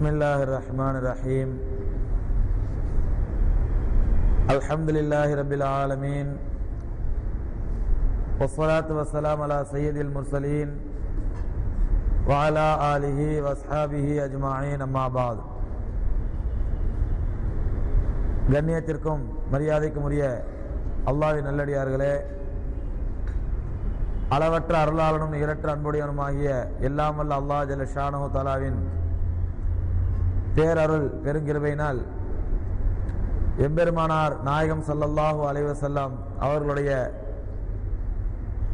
Bismillahirrahmanirrahim. Alhamdulillahi Rabbil Alameen. Wassalatu wassalamu ala sayyidil mursaleen wa ala alihi wa ashabihi ajma'in, amma ba'd. கண்ணியத்திற்கும் மரியாதைக்கும் உரிய அல்லாஹ்வின் நல்லடியார்களே, அளவற்ற அருளாளனும் நிகரற்ற அன்புடையவனுமாகிய எல்லாம் வல்ல அல்லாஹ் ஜல்ல ஷானஹு தஆலாவின் பேரருள் பெருங்கிருபையினால் எம்பெருமானார் நாயகம் ஸல்லல்லாஹு அலைஹி வஸல்லம் அவர்களுடைய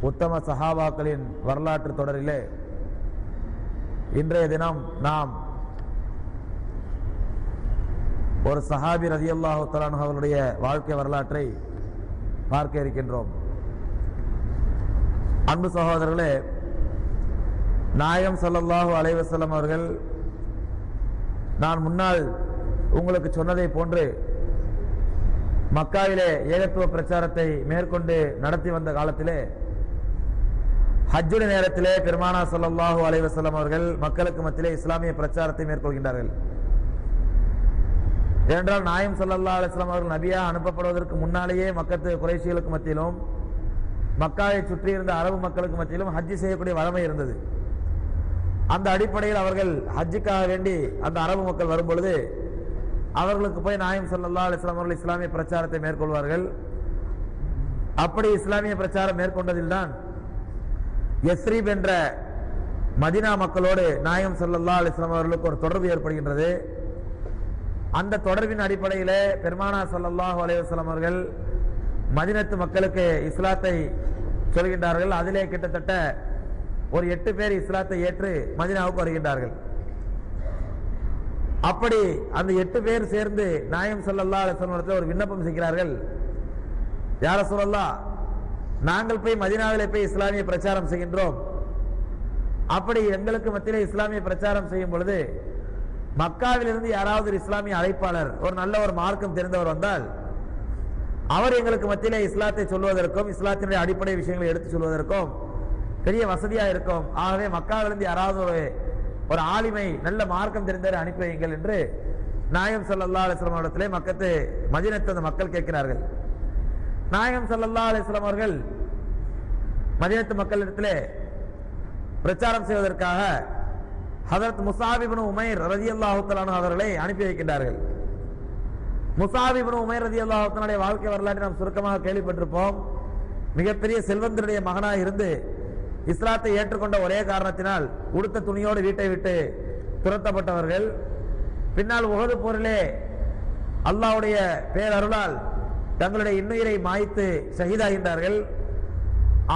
உத்தம சஹாபாக்களின் வரலாற்று தொடரிலே இன்றைய தினம் நாம் ஒரு சஹாபி ரலியல்லாஹு தஆலா அன்ஹு அவர்களுடைய வாழ்க்கை வரலாற்றை பார்க்க இருக்கின்றோம். அன்பு சகோதரர்களே, நாயகம் ஸல்லல்லாஹு அலைஹி வஸல்லம் அவர்கள் நான் முன்னால் உங்களுக்கு சொன்னதை போன்று மக்காவிலே ஏகத்துவ பிரச்சாரத்தை மேற்கொண்டு நடத்தி வந்த காலத்திலே ஹஜ்ஜுடைய நேரத்திலே பெருமானார் ஸல்லல்லாஹு அலைஹி வஸல்லம் அவர்கள் மக்களுக்கு மத்தியிலே இஸ்லாமிய பிரச்சாரத்தை மேற்கொள்கின்றார்கள். ஏனென்றால் நாயகம் ஸல்லல்லாஹு அலைஹி வஸல்லம் அவர்கள் நபியா அனுப்பப்படுவதற்கு முன்னாலேயே மக்கத்து குறைஷிகளுக்கு மத்தியிலும் மக்காவை சுற்றி இருந்த அரபு மக்களுக்கு மத்தியிலும் ஹஜ்ஜி செய்யக்கூடிய வழமை இருந்தது. அந்த அடிப்படையில் அவர்கள் ஹஜ்ஜுக்காக வேண்டி அந்த அரபு மக்கள் வரும் பொழுது அவர்களுக்கு போய் நாயகம் ஸல்லல்லாஹு அலைஹி வஸல்லம் அவர்கள் இஸ்லாமிய பிரச்சாரத்தை மேற்கொள்வார்கள். அப்படி இஸ்லாமிய பிரச்சாரம் மேற்கொண்டதில் தான் யஸ்ரீப் என்ற மதீனா மக்களோடு நாயகம் ஸல்லல்லாஹு அலைஹி வஸல்லம் அவர்களுக்கு ஒரு தொடர்பு ஏற்படுகின்றது. அந்த தொடர்பின் அடிப்படையிலே பெருமானார் ஸல்லல்லாஹு அலைஹி வஸல்லம் அவர்கள் மதீனத்து மக்களுக்கு இஸ்லாத்தை சொல்கின்றார்கள். அதிலே கிட்டத்தட்ட ஒரு 8 பேர் இஸ்லாத்தை ஏற்று மதீனாவுக்கு வருகின்றார்கள். அப்படி அந்த 8 பேர் சேர்ந்து நாயகம் ஸல்லல்லாஹு அலைஹி வஸல்லம் ஒரு விண்ணப்பம் செய்கிறார்கள். யா ரசூலல்லாஹ், நாங்கள் போய் மதீனாவிலே போய் இஸ்லாமிய பிரச்சாரம் செய்கின்றோம். அப்படி எங்களுக்கு மத்தியிலே இஸ்லாமிய பிரச்சாரம் செய்யும் பொழுது மக்காவிலிருந்து யாராவது ஒரு இஸ்லாமிய அழைப்பாளர், ஒரு நல்ல ஒரு மார்க்கம் தெரிந்தவர் வந்தால் அவர் எங்களுக்கு மத்தியிலே இஸ்லாத்தை சொல்வதற்கும் இஸ்லாத்தினுடைய அடிப்படை விஷயங்களை எடுத்து சொல்வதற்கும் பெரிய வசதியா இருக்கும். ஆகவே மக்காவிலிருந்து யாராவது ஒரு ஆலிமை நல்ல மார்க்கம் தெரிந்தவரை அனுப்பி வையுங்கள் என்று நாயகம் ஸல்லல்லாஹு அலைஹி வஸல்லம் இடத்திலே மக்கத்து மதீனத்து அந்த மக்கள் கேட்கிறார்கள். நாயகம் ஸல்லல்லாஹு அலைஹி வஸல்லம் அவர்கள் மதீனத்து மக்களிடத்திலே பிரச்சாரம் செய்வதற்காக ஹஜரத் முஸாப் இப்னு உமைர் ரலியல்லாஹு தஆலா அன்ஹு அவர்களை அனுப்பி வைக்கின்றார்கள். முஸாப் இப்னு உமைர் ரலியல்லாஹு தஆலா வாழ்க்கை வரலாற்றை நாம் சுருக்கமாக கேள்விப்பட்டிருப்போம். மிகப்பெரிய செல்வந்தருடைய மகனாக இருந்து இஸ்லாத்தை ஏற்றுக்கொண்ட ஒரே காரணத்தினால் உடுத்த துணியோடு வீட்டை விட்டு துரத்தப்பட்டவர்கள். பின்னால் உஹது போரிலே அல்லாஹ்வுடைய பேரருளால் தங்களுடைய இன்னுயிரை மாய்த்து ஷஹீதாகின்றார்கள்.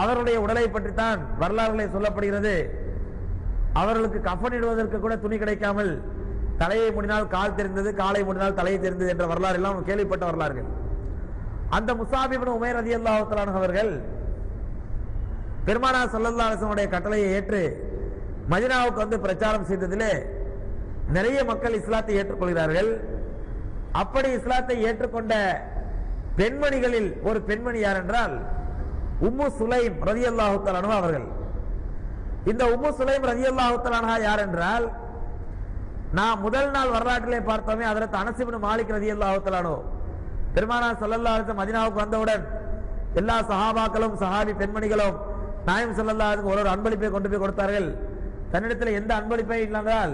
அவருடைய உடலை பற்றித்தான் வரலாறுகளை சொல்லப்படுகிறது. அவர்களுக்கு கஃனிடுவதற்கு கூட துணி கிடைக்காமல் தலையை மூடினால் கால் தெரிந்தது, காலை மூடினால் தலையை தெரிந்தது என்ற வரலாறு எல்லாம் கேள்விப்பட்ட வரலாறுகள். அந்த முஸாப் இப்னு உமைர் ரலியல்லாஹு தஆலா அன்ஹு அவர்கள் பெருமானார் ஸல்லல்லாஹு அலைஹி வஸல்லம் கட்டளையை ஏற்று மதீனாவுக்கு வந்து பிரச்சாரம் செய்ததிலே நிறைய மக்கள் இஸ்லாத்தை ஏற்றுக்கொள்கிறார்கள். அப்படி இஸ்லாத்தை ஏற்றுக்கொண்ட பெண்மணிகளில் ஒரு பெண்மணி யார் என்றால் உம்மு சுலைம் ரலியல்லாஹு தஆலா அன்ஹா அவர்கள். இந்த உம்மு சுலைம் ரலியல்லாஹு தஆலா அன்ஹா யார் என்றால், நான் முதல் நாள் வரலாற்றிலே பார்த்தோமே ஹஜ்ரத் அனஸ் இப்னு மாலிக் ரலியல்லாஹு தஆலா அன்ஹு பெருமானார் ஸல்லல்லாஹு அலைஹி வஸல்லம் மதீனாவுக்கு வந்தவுடன் எல்லா சஹாபாக்களும் சஹாபி பெண்மணிகளும் நாயகம் ஸல்லல்லாஹு அலைஹி வஸல்லம் ஒரு அன்பளிப்பை கொண்டு போய் கொடுத்தார்கள். தன்னிடத்தில் எந்த அன்பளிப்பை இல்லாமல்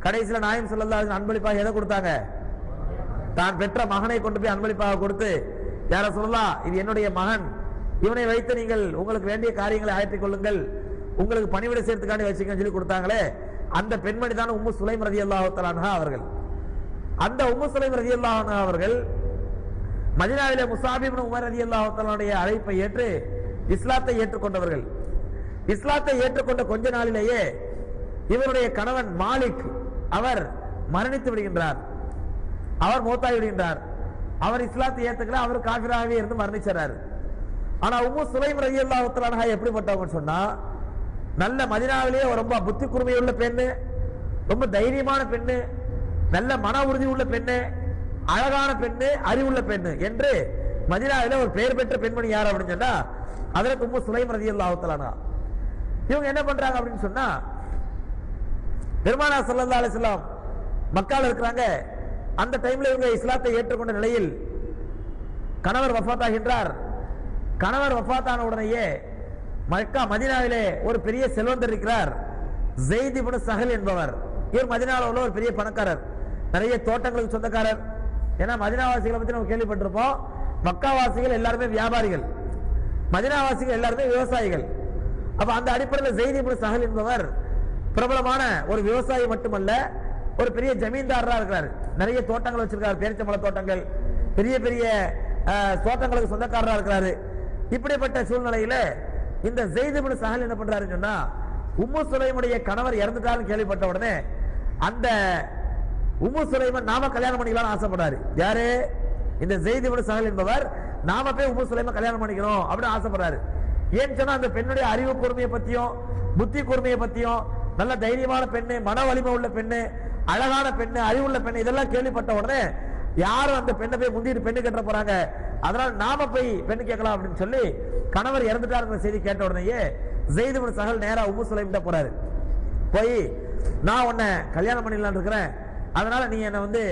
கடைசியில் நாயகம் ஸல்லல்லாஹு அலைஹி வஸல்லம் அன்பளிப்பாக எதை கொடுத்தாங்க? தான் பெற்ற மகனை கொண்டு போய் அன்பளிப்பாக கொடுத்து, யா ரசூலல்லாஹ், இது என்னுடைய மகன், இவனை வைத்து நீங்கள் உங்களுக்கு வேண்டிய காரியங்களை ஆற்றிக் கொள்ளுங்கள், உங்களுக்கு பணிவிடை சேர்த்துக்காண்டி வச்சுக்கன்னு சொல்லி கொடுத்தாங்களே, அந்த பெண்மணி தான் உம்மு சுலைம் ரலியல்லாஹு தஆலா அன்ஹா அவர்கள். அந்த உம்மு சுலைம் ரலியல்லாஹு அன்ஹா அவர்கள் மதீனாவிலே முஸாப் இப்னு உமைர் ரலியல்லாஹு தஆலாவுடைய அழைப்பை ஏற்று இஸ்லாத்தை ஏற்றுக்கொண்டவர்கள். இஸ்லாத்தை ஏற்றுக்கொண்ட கொஞ்ச நாளிலேயே இவருடைய கணவன் மாலிக் அவர் மரணித்து விடுகின்றார். அவர் மௌத்தாகி விடுகின்றார். அவர் இஸ்லாத்தை ஏற்றுக்கல, அவர் காஃபிராகவே இருந்து மரணிச்சார். ஆனா உம்மு சுலைம் ரலியல்லாஹு தஆலா அன்ஹா எப்படிப்பட்டவங்கன்னு சொன்னா, நல்ல மதீனாவிலேயே ரொம்ப புத்தி கூர்மையுள்ள பெண்ணு, ரொம்ப தைரியமான பெண்ணு, நல்ல மன உறுதி உள்ள பெண்ணு, அழகான பெண்ணு, அறிவுள்ள பெண்ணு என்று மதீனாவிலே ஒரு பெயர் பெற்ற பெண்மணி யார் அப்படின்னு சொன்னா ஹஜ்ரத் உம்மு சுலைம் ரலியல்லாஹு தஆலா அன்ஹா. இவங்க என்ன பண்றாங்க அப்படின்னு சொன்னா, பெருமானார் ஸல்லல்லாஹு அலைஹி வஸல்லம் மக்கால இருக்கிறாங்க. அந்த டைம்ல இவங்க இஸ்லாத்தை ஏற்றுக்கொண்ட நிலையில் கணவர் வஃபாத்தாகின்றார். கணவர் வஃபாத்தான உடனேயே மக்கா மதீனாவிலே ஒரு பெரிய செல்வந்தர் இருக்கிறார், ஸைத் இப்னு ஸஹல் என்பவர். இவர் மதீனாவில் உள்ள ஒரு பெரிய பணக்காரர், நிறைய தோட்டங்களுக்கு சொந்தக்காரர். ஏன்னா மதீனாவாசிகளை பத்தி நம்ம கேள்விப்பட்டிருப்போம். மக்காவாசிகள் எல்லாருமே வியாபாரிகள், மதீனாவாசிகள் எல்லாருமே விவசாயிகள். அப்ப அந்த அடிப்படையில் ஸைத் இப்னு ஸஹல் என்பவர் பிரபலமான ஒரு விவசாயி மட்டுமல்ல, ஒரு பெரிய ஜமீன்தாரா இருக்கிறார். நிறைய தோட்டங்கள் வச்சிருக்காரு, பேரிச்சம்பழ தோட்டங்கள், பெரிய பெரிய தோட்டங்களுக்கு சொந்தக்காரரா இருக்கிறாரு. இப்படிப்பட்ட சூழ்நிலையில இந்த ஸைத் இப்னு ஸஹல் என்ன பண்றாருன்னு சொன்னா, உம்மு சுலைமுடைய கணவர் இறந்துட்டாருன்னு கேள்விப்பட்ட உடனே அந்த உம்மு சுலைமன் நாம கல்யாணம் பண்ணிக்கலாம்னு ஆசைப்படுறாரு. யாரு? இந்த ஸைத் இப்னு ஸஹல் என்பவர் நாம போய் உம்மு சுலைம கல்யாணம் பண்ணிக்கணும் அப்படின்னு ஆசைப்படுறாரு. ஏன்னு சொன்னா அந்த பெண்ணுடைய அறிவு கூர்மையை பத்தியும் புத்தி கூர்மையை பத்தியும், நல்ல தைரியமான பெண்ணு, மன வலிமை உள்ள பெண்ணு, அழகான பெண்ணு, அறிவுள்ள பெண்ணு, இதெல்லாம் கேள்விப்பட்ட உடனே யாரும் அந்த பெண்ணை போய் முந்திட்டு பெண்ணு கட்ட போறாங்க, அதனால நாம போய் பெண்ணு கேட்கலாம் அப்படின்னு சொல்லி கணவர் இறந்துட்டாருங்கிற செய்தி கேட்ட உடனேயே ஸைத் இப்னு ஸஹல் நேரா உம்மு சுலைம் கிட்ட போறாரு. போய் நான் உன்னை கல்யாணம் பண்ணிடலான்னு இருக்கிறேன், அதனால நீ என்ன வந்து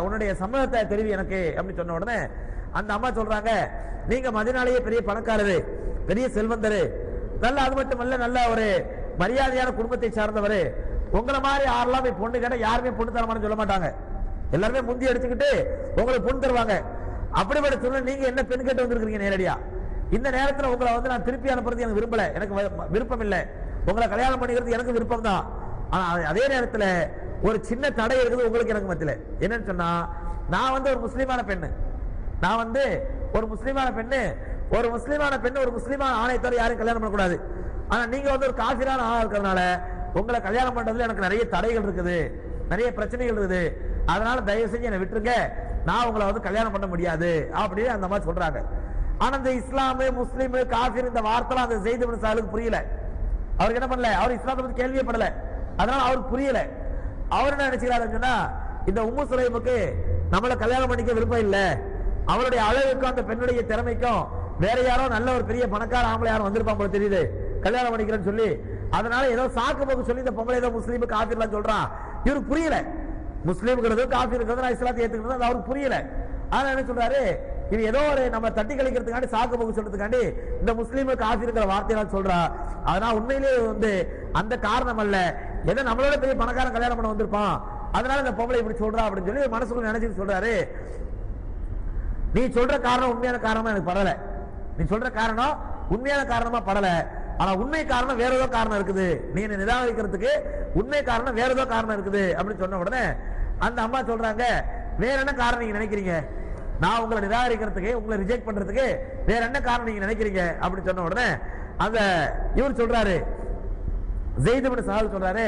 உன்னுடைய சம்மதத்தை தெரிவி எனக்கு அப்படின்னு சொன்ன உடனே அந்த அம்மா சொல்றாங்க, நீங்க மதீனாலேயே பெரிய பணக்காரரு, பெரிய செல்வந்தரு, நல்ல அது மட்டுமல்ல நல்ல ஒரு மரியாதையான குடும்பத்தை சார்ந்தவர், உங்களை மாதிரி யாரெல்லாம் பொண்ணு கேட்ட யாருமே பொண்ணு தரமானு சொல்ல மாட்டாங்க, எல்லாருமே முந்தி அடிச்சுக்கிட்டு உங்களுக்கு பொண்ணு தருவாங்க. அப்படிப்பட்ட சொல்ல நீங்க என்ன பெண் கேட்டு வந்திருக்கீங்க நேரடியா, இந்த நேரத்தில் உங்களை வந்து நான் திருப்பி அனுப்புறது எனக்கு விரும்பல, எனக்கு விருப்பம் இல்லை, உங்களை கல்யாணம் பண்ணிக்கிறது எனக்கு விருப்பம் தான். ஆனா அதே நேரத்தில் ஒரு சின்ன தடை இருக்குது உங்களுக்கு எனக்கு மத்தியில. என்னன்னு சொன்னா, நான் வந்து ஒரு முஸ்லீமான பெண்ணு, நான் வந்து ஒரு முஸ்லீமான பெண்ணு, ஒரு முஸ்லீமான ஆணை தவிர யாரும் கல்யாணம் பண்ணக்கூடாது. ஆனா நீங்க வந்து ஒரு காஃபிரான ஆணா இருக்கிறதுனால உங்களை கல்யாணம் பண்றதுல எனக்கு நிறைய தடைகள் இருக்குது, நிறைய பிரச்சனைகள் இருக்குது, அதனால தயவு செஞ்சு என்னை விட்டுருங்க, நான் உங்களை வந்து கல்யாணம் பண்ண முடியாது அப்படின்னு அந்த மாதிரி சொல்றாங்க. ஆனா இந்த இஸ்லாமு முஸ்லீம் காஃபிர் இந்த வார்த்தை அந்த ஸைத் இப்னு ஸஹலுக்கு புரியல. அவருக்கு என்ன பண்ணல, அவர் இஸ்லாத்தை பத்தி கேள்வியே படல, அதனால அவருக்கு புரியல. அவர் என்ன நினைச்சுக்கிறாருன்னு சொன்னா, இந்த உம்மு சுலைமுக்கு நம்மளை கல்யாணம் பண்ணிக்க விருப்பம் இல்லை, அவருடைய அழகுக்கும் அந்த பெண்ணுடைய திறமைக்கும் வேற யாரோ நல்ல ஒரு பெரிய பணக்கார ஆம்பளை யாரும் வந்திருப்பான் போல தெரியுது கல்யாணம் பண்ணிக்கிறேன்னு சொல்லி, அதனால ஏதோ சாக்கு போக்கு சொல்லி இந்த பொம்பளை ஏதோ முஸ்லீமுக்கு காஃபிர்லாம் சொல்றான். இவருக்கு புரியல, முஸ்லீம்ங்கிறது காஃபிர் இருக்கிறது நான் இஸ்லாத்தை ஏத்துக்கிறது அது அவருக்கு புரியல. ஆனா என்ன சொல்றாரு, இது ஏதோ ஒரு நம்ம தட்டி கழிக்கிறதுக்காண்டி சாக்கு போக்கு சொல்றதுக்காண்டி இந்த முஸ்லீமுக்கு காஃபிர்ங்கிற வார்த்தையெல்லாம் சொல்றா, அதனால உண்மையிலேயே வந்து அந்த காரணம் அல்ல, ஏதோ நம்மளோட பெரிய பணக்காரன் கல்யாணம் பண்ண வந்திருப்பான், அதனால இந்த பொம்பளை இப்படி சொல்றா அப்படின்னு சொல்லி மனசுக்குள்ள நினைச்சிட்டு சொல்றாரு. நீ சொல்ற காரணம் உண்மையான காரணமா எனக்கு படல, நீ சொல்ற காரணம் உண்மையான காரணமா படல, ஆனா உண்மை காரணம் வேற ஏதோ காரணம் இருக்குது, நீ என்ன நிராகரிக்கிறதுக்கு உண்மை காரணம் வேற ஏதோ காரணம் இருக்குது அப்படின்னு சொன்ன உடனே அந்த அம்மா சொல்றாங்க, வேற என்ன காரணம் நீங்க நினைக்கிறீங்க, நான் உங்களை நிராகரிக்கிறதுக்கு உங்களை ரிஜெக்ட் பண்றதுக்கு வேற என்ன காரணம் நீங்க நினைக்கிறீங்க அப்படின்னு சொன்ன உடனே அந்த இவர் சொல்றாரு, ஸைத் இப்னு ஸஹல் சொல்றாரு,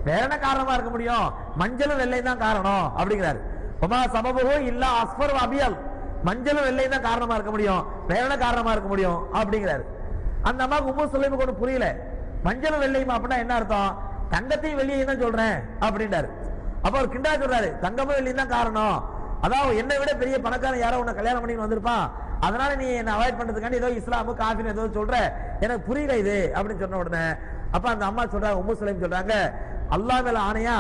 வேற என்ன காரணமா இருக்க முடியும், மஞ்சளும் வெள்ளையும் தான் காரணம் அப்படிங்கிறாரு. ஒமா சபபஹு இல்லா அஸ்ஃபர் அபியல், மஞ்சளும் வெள்ளையும் தான் காரணமா இருக்க முடியும், வேற என்ன காரணமா இருக்க முடியும் அப்படிங்கிறாரு. அந்த அம்மாவுக்கு உம்மு சுலைமுக்கு ஒண்ணு புரியல, மஞ்சளும் வெள்ளையும் அப்படின்னா என்ன அர்த்தம், தங்கத்தையும் வெள்ளையும் தான் சொல்றேன் அப்படின்றாரு. அப்ப அவர் கிண்டா சொல்றாரு, தங்கமும் வெள்ளையும் தான் காரணம், அதாவது என்னை விட பெரிய பணக்காரன் யாரோ உன்னை கல்யாணம் பண்ணி வந்திருப்பான், அதனால நீ என்ன அவாய்ட் பண்றதுக்காண்டி ஏதோ இஸ்லாமு காஃபிர் ஏதோ சொல்ற, எனக்கு புரியல இது அப்படின்னு சொன்ன உடனே அப்ப அந்த அம்மா சொல்றாங்க, உம்மு சுலைம் சொல்றாங்க, அல்லாஹ் மேல ஆணையா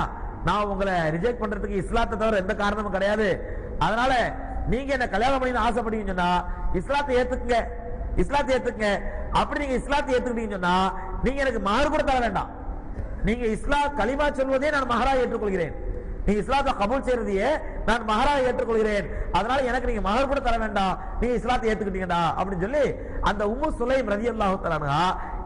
நான் உங்களை ரிஜெக்ட் பண்றதுக்கு இஸ்லாத்தை தவிர எந்த காரணமும் கிடையாது, அதனால நீங்க என்ன கல்யாணம் பண்ணி ஆசைப்படுவீங்கன்னு சொன்னா இஸ்லாத்தை ஏத்துக்குங்க, இஸ்லாத்தை ஏத்துக்குங்க. அப்படி நீங்க இஸ்லாத்தை ஏத்துக்கிட்டீங்கன்னு சொன்னா நீங்க எனக்கு மஹர் கூட தர வேண்டாம், நீங்க இஸ்லாம் கலிமா சொல்வதே நான் மஹரா ஏற்றுக்கொள்கிறேன், நீங்க இஸ்லாத்தை கபூல் செய்யறதையே நான் மஹரா ஏற்றுக்கொள்கிறேன், அதனால எனக்கு நீங்க மஹர் கூட தர வேண்டாம், நீங்க இஸ்லாத்தை ஏத்துக்கிட்டீங்கடா அப்படின்னு சொல்லி அந்த உம்மு சுலைம் ரலியல்லாஹு தஆலா அன்ஹா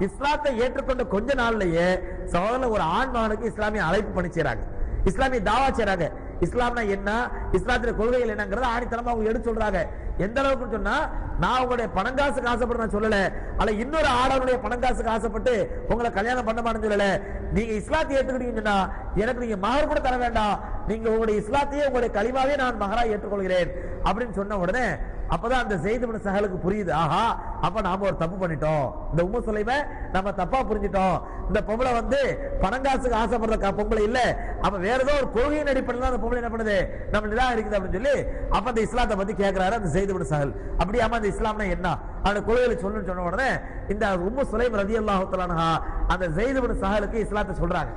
இஸ்லாத்தை ஏற்றுக்கொண்ட கொஞ்ச நாள்லயே சகோதரர் ஒரு ஆண் மகனுக்கு இஸ்லாமிய அழைப்பு பண்ணி செய்றாங்க, இஸ்லாமிய தாவா செய்றாங்க. இஸ்லாம்னா என்ன, இஸ்லாத்திய கொள்கைகள் என்னங்கறத ஆணித்தனமா அவங்க எடுத்து சொல்றாங்க. எந்த அளவுக்கு சொன்னா, நான் உங்களுடைய பணங்காசுக்கு ஆசைப்பட்டு நான் சொல்லல, அல்ல இன்னொரு ஆடவனுடைய பணங்காசுக்கு ஆசைப்பட்டு உங்களை கல்யாணம் பண்ண மாட்டேன்னு சொல்லல, நீங்க இஸ்லாத்தை ஏற்றுக்கிட்டீங்கன்னா எனக்கு நீங்க மஹர் கூட தர வேண்டாம், நீங்க உங்களுடைய இஸ்லாத்தையே உங்களுடைய கலிமாவே நான் மஹரா ஏற்றுக்கொள்கிறேன் அப்படின்னு சொன்ன உடனே அப்பதான் அந்த ஸைத் இப்னு ஸஹலுக்கு புரியுது, ஆஹா அப்ப நாம ஒரு தப்பு பண்ணிட்டோம், இந்த உம்மு சுலைம நம்ம தப்பா புரிஞ்சிட்டோம், இந்த பொம்பளை வந்து பணங்காசுக்கு ஆசைப்படுற பொம்பளை இல்ல, அப்ப வேற ஏதோ ஒரு கொள்கையின் அடிப்படையில் அந்த பொம்பளை என்ன பண்ணுது நம்ம நிராகரிக்குது அப்படின்னு சொல்லி அப்ப அந்த இஸ்லாத்தை பத்தி கேட்கிறாரு அந்த ஸைத் இப்னு ஸஹல். அப்படியாம அந்த இஸ்லாம்னா என்ன, அந்த கொள்கைகளை சொல்லணும்னு சொன்ன உடனே இந்த உம்மு சுலைம் ரலியல்லாஹு தஆலா அன்ஹா அந்த ஸைத் இப்னு ஸஹலுக்கு இஸ்லாத்தை சொல்றாங்க.